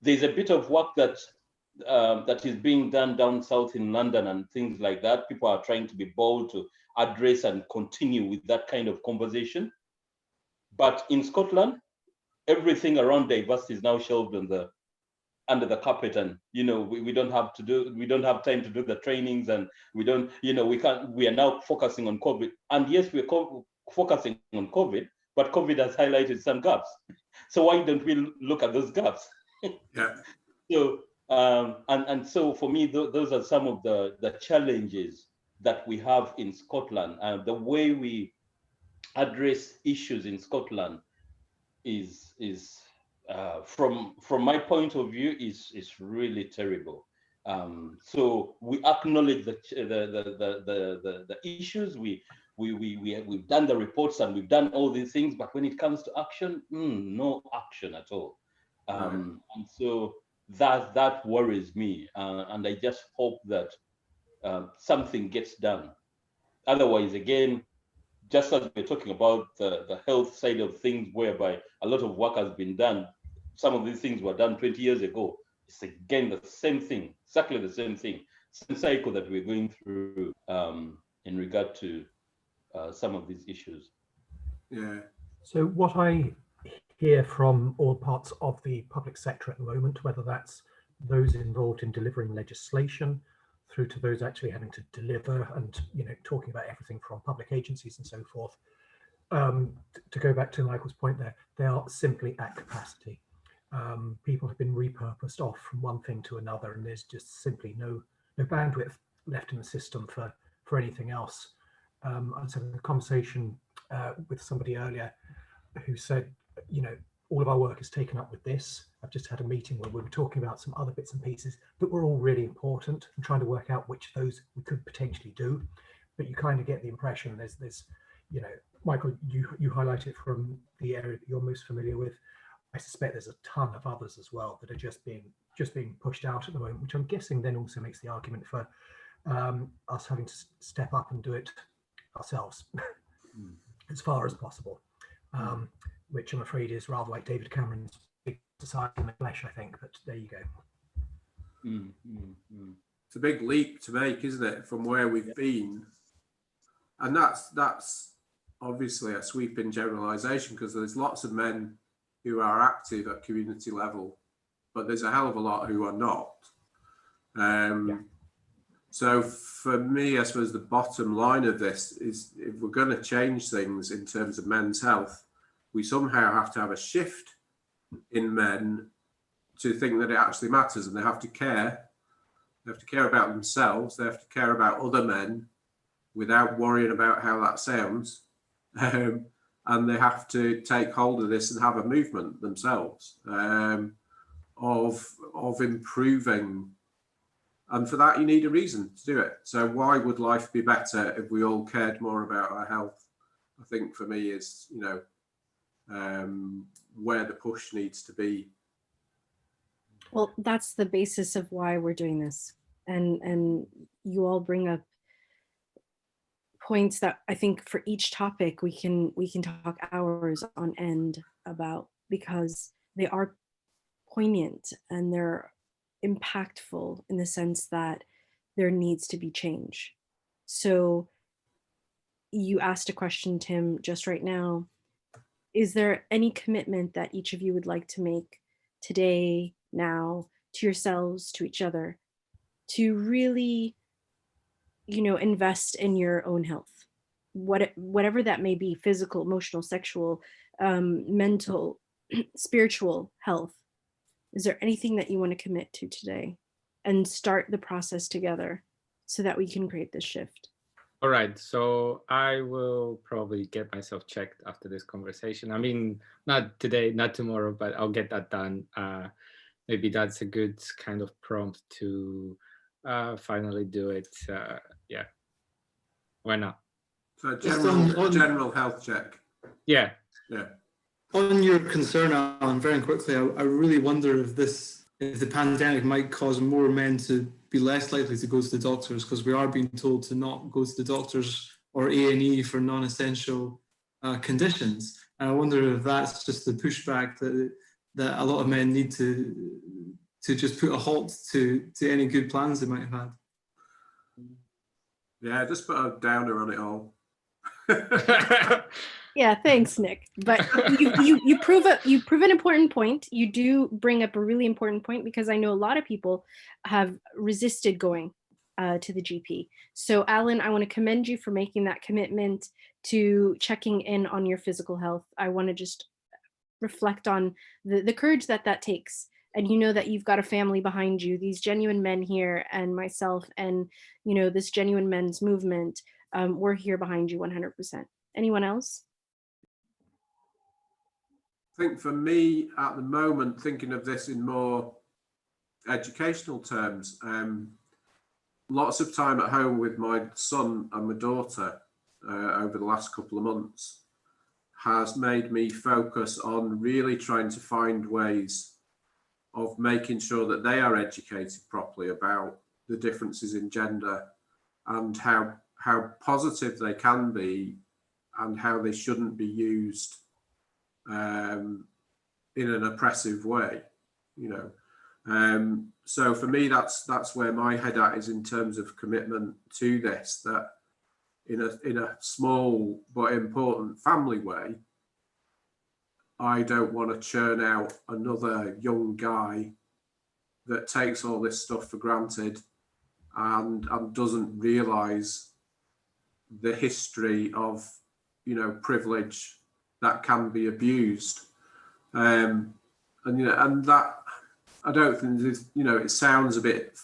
there's a bit of work that is being done down south in London and things like that. People are trying to be bold to address and continue with that kind of conversation. But in Scotland, everything around diversity is now shelved under the carpet, and we don't have time to do the trainings, and we are now focusing on COVID. And yes, we're focusing on COVID, but COVID has highlighted some gaps. So why don't we look at those gaps? Yeah. So and so for me, those are some of the challenges that we have in Scotland. The way we address issues in Scotland is from my point of view is really terrible. So we acknowledge the issues. We've done the reports and we've done all these things, but when it comes to action, no action at all. And so that worries me, and I just hope that something gets done. Otherwise, again, just as we're talking about the health side of things, whereby a lot of work has been done, some of these things were done 20 years ago. It's again the same thing, exactly the same thing, same cycle that we're going through in regard to some of these issues. Yeah. So what I hear from all parts of the public sector at the moment, whether that's those involved in delivering legislation through to those actually having to deliver and, you know, talking about everything from public agencies and so forth, to go back to Michael's point there, they are simply at capacity. People have been repurposed off from one thing to another, and there's just simply no bandwidth left in the system for anything else. I was having a conversation with somebody earlier who said, you know, all of our work is taken up with this. I've just had a meeting where we were talking about some other bits and pieces that were all really important and trying to work out which of those we could potentially do. But you kind of get the impression there's, you know, Michael, you highlighted from the area that you're most familiar with. I suspect there's a ton of others as well that are just being pushed out at the moment, which I'm guessing then also makes the argument for us having to step up and do it ourselves as far as possible, which I'm afraid is rather like David Cameron's big society in the flesh, I think, but there you go. It's a big leap to make, isn't it, from where we've been? And that's obviously a sweeping generalization, because there's lots of men who are active at community level, but there's a hell of a lot who are not. So for me, I suppose the bottom line of this is, if we're going to change things in terms of men's health, we somehow have to have a shift in men to think that it actually matters, and they have to care. They have to care about themselves. They have to care about other men without worrying about how that sounds. And they have to take hold of this and have a movement themselves of improving. And for that, you need a reason to do it. So why would life be better if we all cared more about our health? I think for me is, you know, where the push needs to be. Well, that's the basis of why we're doing this. And you all bring up points that I think for each topic we can talk hours on end about, because they are poignant and they're impactful in the sense that there needs to be change. So you asked a question, Tim, just right now. Is there any commitment that each of you would like to make today, now, to yourselves, to each other, to really, you know, invest in your own health, whatever that may be, physical, emotional, sexual, mental, spiritual health? Is there anything that you want to commit to today and start the process together so that we can create this shift? All right, so I will probably get myself checked after this conversation. I mean, not today, not tomorrow, but I'll get that done. Maybe that's a good kind of prompt to finally do it. Yeah, why not? So general health check. Yeah. On your concern, Alan, very quickly, I really wonder if the pandemic might cause more men to be less likely to go to the doctors, because we are being told to not go to the doctors or A&E for non-essential conditions. And I wonder if that's just the pushback that a lot of men need to just put a halt to any good plans they might have had. Yeah, just put a downer on it all. Yeah, thanks, Nick. But you prove an important point. You do bring up a really important point, because I know a lot of people have resisted going to the GP. So Alan, I want to commend you for making that commitment to checking in on your physical health. I want to just reflect on the courage that takes. And you know that you've got a family behind you, these genuine men here, and myself, and you know, this genuine men's movement. We're here behind you 100%. Anyone else? I think for me at the moment, thinking of this in more educational terms, lots of time at home with my son and my daughter over the last couple of months has made me focus on really trying to find ways of making sure that they are educated properly about the differences in gender and how positive they can be and how they shouldn't be used in an oppressive way, you know. So for me, that's where my head at is in terms of commitment to this, that in a small but important family way, I don't want to churn out another young guy that takes all this stuff for granted and doesn't realise the history of, you know, privilege that can be abused. And you know, and that, I don't think this, you know, it sounds a bit,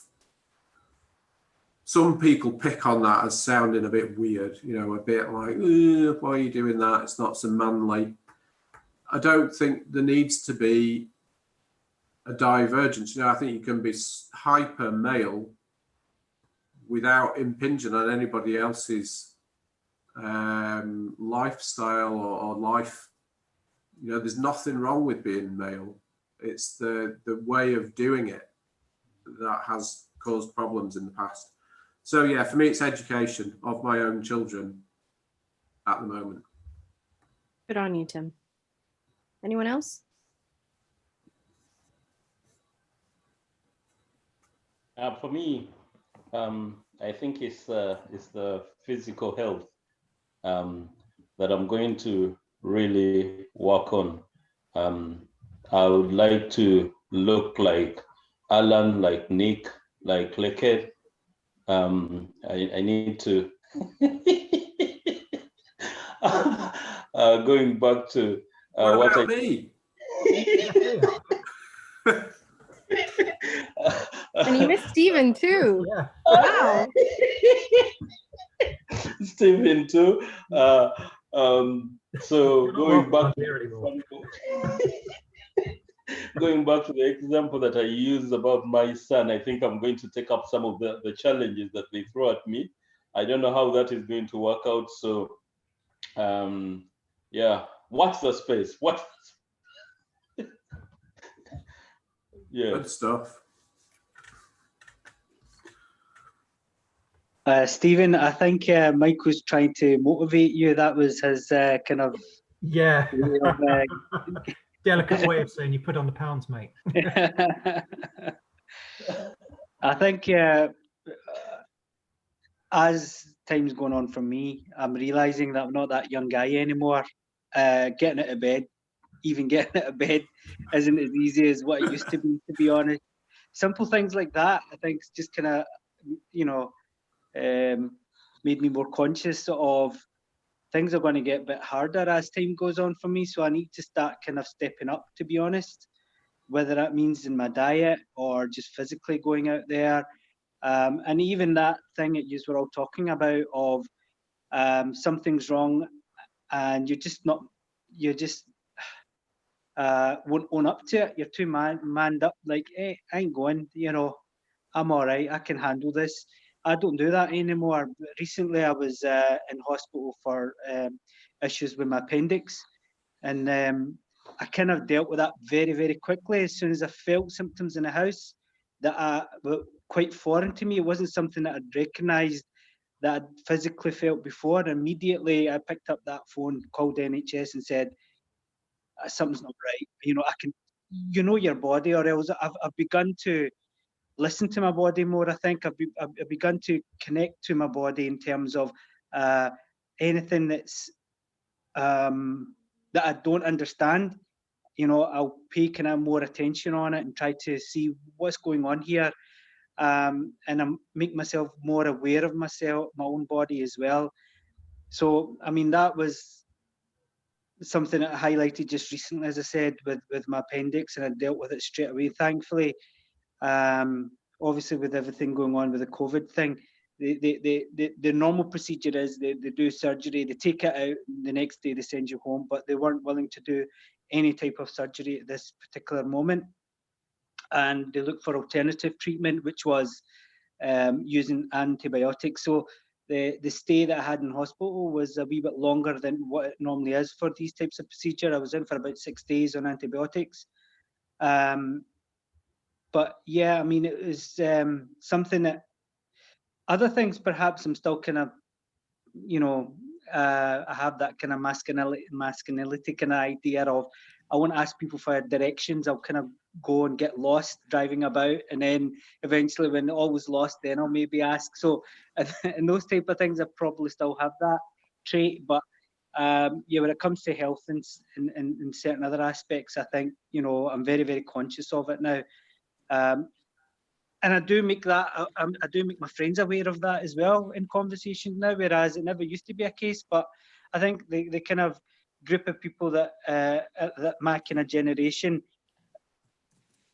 some people pick on that as sounding a bit weird, you know, a bit like, why are you doing that? It's not so manly. I don't think there needs to be a divergence. You know, I think you can be hyper male without impinging on anybody else's lifestyle or life. You know, there's nothing wrong with being male. It's the way of doing it that has caused problems in the past. So yeah, for me, it's education of my own children at the moment. Good on you, Tim. Anyone else? For me, I think it's the physical health that I'm going to really work on. I would like to look like Alan, like Nick, like Leket. I need to going back to what about me? And you missed Stephen too. Yeah. Wow. Stephen too. So going back to the example that I used about my son, I think I'm going to take up some of the challenges that they throw at me. I don't know how that is going to work out. So yeah, watch the space. Watch. Yeah. Good stuff. Stephen, I think Mike was trying to motivate you. That was his kind of delicate way of saying you put on the pounds, mate. I think as time's going on for me, I'm realizing that I'm not that young guy anymore. Getting out of bed, even getting out of bed, isn't as easy as what it used to be honest. Simple things like that, I think, just kind of, you know, made me more conscious of things are going to get a bit harder as time goes on for me. So I need to start kind of stepping up, to be honest, whether that means in my diet or just physically going out there. And even that thing that you were all talking about of something's wrong and you're just won't own up to it. You're too manned up, like, hey, I ain't going, you know, I'm all right, I can handle this. I don't do that anymore. Recently, I was in hospital for issues with my appendix, and I kind of dealt with that very, very quickly. As soon as I felt symptoms in the house that were quite foreign to me, it wasn't something that I'd recognised that I'd physically felt before. And immediately, I picked up that phone, called NHS, and said, "Something's not right." You know, you know your body, or else I've begun to listen to my body more. I think I've begun to connect to my body in terms of anything that's that I don't understand. You know, I'll pay kind of more attention on it and try to see what's going on here, and I make myself more aware of myself, my own body as well. So, I mean, that was something that I highlighted just recently, as I said, with my appendix, and I dealt with it straight away, thankfully. Obviously, with everything going on with the COVID thing, the normal procedure is they do surgery, they take it out, the next day they send you home, but they weren't willing to do any type of surgery at this particular moment. And they looked for alternative treatment, which was using antibiotics. So the stay that I had in hospital was a wee bit longer than what it normally is for these types of procedure. I was in for about 6 days on antibiotics. but yeah, I mean, it was something that other things perhaps I'm still kind of, you know, I have that kind of masculinity kind of idea of, I won't ask people for directions. I'll kind of go and get lost driving about, and then eventually when all was lost, then I'll maybe ask. So, and those type of things, I probably still have that trait. But yeah, when it comes to health and certain other aspects, I think, you know, I'm very, very conscious of it now. And I do make that, I do make my friends aware of that as well in conversations now, whereas it never used to be a case. But I think the kind of group of people that my kind of generation,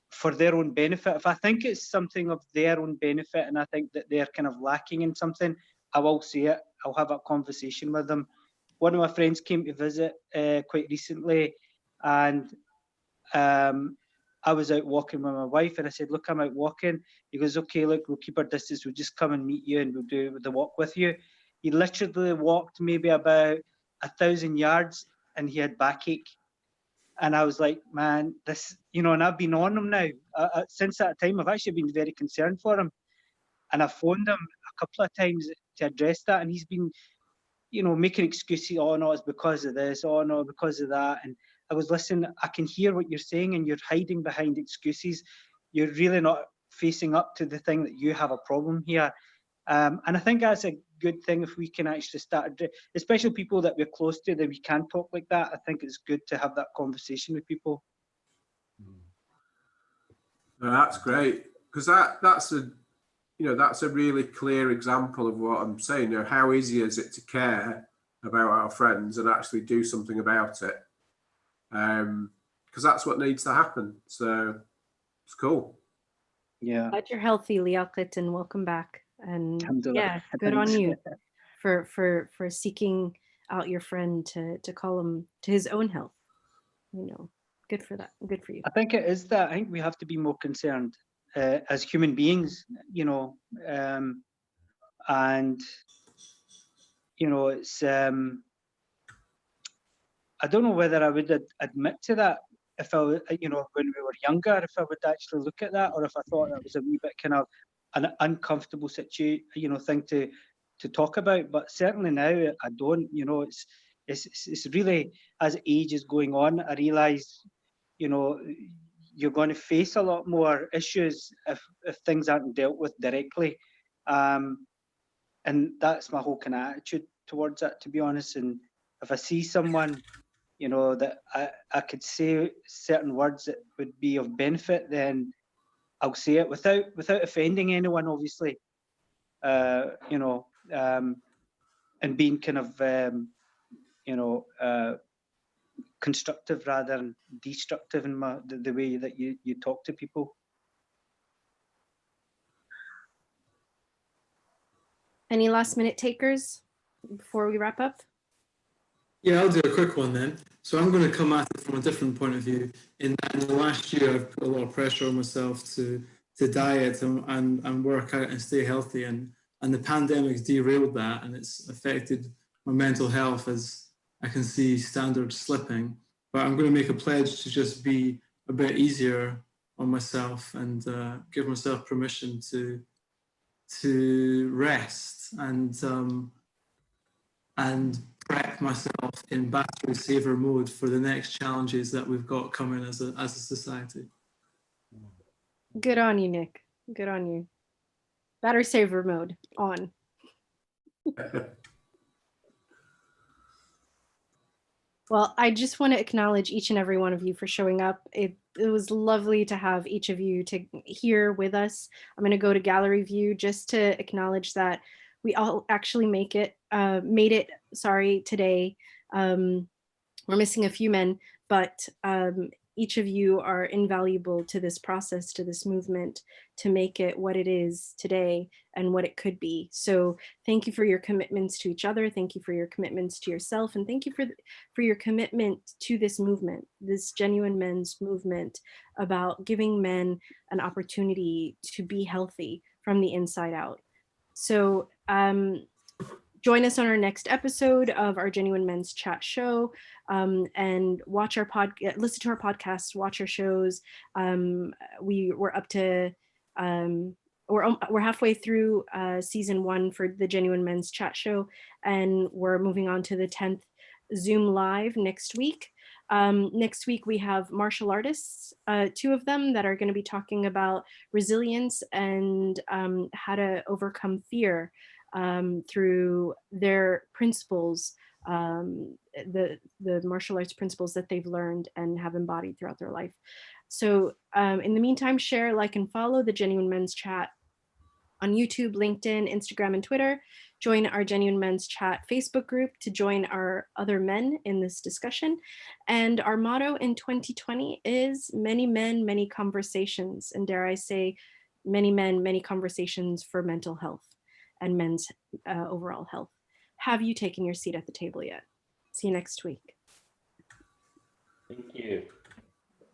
for their own benefit, if I think it's something of their own benefit and I think that they're kind of lacking in something, I will say it. I'll have a conversation with them. One of my friends came to visit quite recently, and I was out walking with my wife, and I said, look, I'm out walking. He goes, okay, look, we'll keep our distance. We'll just come and meet you and we'll do the walk with you. He literally walked maybe about 1,000 yards and he had backache. And I was like, man, this, you know, and I've been on him now. Since that time, I've actually been very concerned for him. And I phoned him a couple of times to address that. And he's been, you know, making excuses. Oh, no, it's because of this. Oh, no, because of that. And I was listening, I can hear what you're saying and you're hiding behind excuses. You're really not facing up to the thing that you have a problem here. And I think that's a good thing if we can actually start, especially people that we're close to, that we can talk like that. I think it's good to have that conversation with people. No, that's great, because that's a, you know, that's a really clear example of what I'm saying. You know, how easy is it to care about our friends and actually do something about it? Because that's what needs to happen. So it's cool. Yeah. Glad you're healthy, Liaqat, and welcome back. And yeah, good on you for seeking out your friend to call him to his own health. You know, good for that. Good for you. I think it is that. I think we have to be more concerned as human beings, you know, and you know, it's I don't know whether I would admit to that if I, you know, when we were younger, if I would actually look at that, or if I thought that was a wee bit kind of an uncomfortable situation, you know, thing to talk about. But certainly now I don't, you know, it's really, as age is going on, I realise, you know, you're going to face a lot more issues if things aren't dealt with directly. And that's my whole kind of attitude towards that, to be honest. And if I see someone, you know, that I could say certain words that would be of benefit, then I'll say it without offending anyone, obviously. You know, and being kind of, you know, constructive rather than destructive in the way that you talk to people. Any last minute takers before we wrap up? Yeah, I'll do a quick one then. So I'm going to come at it from a different point of view. In the last year, I've put a lot of pressure on myself to diet and work out and stay healthy. And the pandemic's derailed that, and it's affected my mental health as I can see standards slipping. But I'm going to make a pledge to just be a bit easier on myself and give myself permission to rest and prep myself in battery saver mode for the next challenges that we've got coming as a society. Good on you, Nick. Good on you. Battery saver mode on. Well, I just want to acknowledge each and every one of you for showing up. It was lovely to have each of you here with us. I'm going to go to gallery view just to acknowledge that we all actually made it today. We're missing a few men, but each of you are invaluable to this process, to this movement, to make it what it is today and what it could be. So thank you for your commitments to each other. Thank you for your commitments to yourself. And thank you for your commitment to this movement, this Genuine Men's movement about giving men an opportunity to be healthy from the inside out. So Join us on our next episode of our Genuine Men's Chat show, and watch our listen to our podcasts, watch our shows. We're up to we're halfway through season 1 for the Genuine Men's Chat show, and we're moving on to the 10th Zoom Live next week. Next week we have martial artists, 2 of them, that are going to be talking about resilience and how to overcome fear through their principles, the martial arts principles that they've learned and have embodied throughout their life. So in the meantime, share, like, and follow the Genuine Men's Chat on YouTube, LinkedIn, Instagram, and Twitter. Join our Genuine Men's Chat Facebook group to join our other men in this discussion. And our motto in 2020 is many men, many conversations. And dare I say, many men, many conversations for mental health and men's overall health. Have you taken your seat at the table yet? See you next week. Thank you.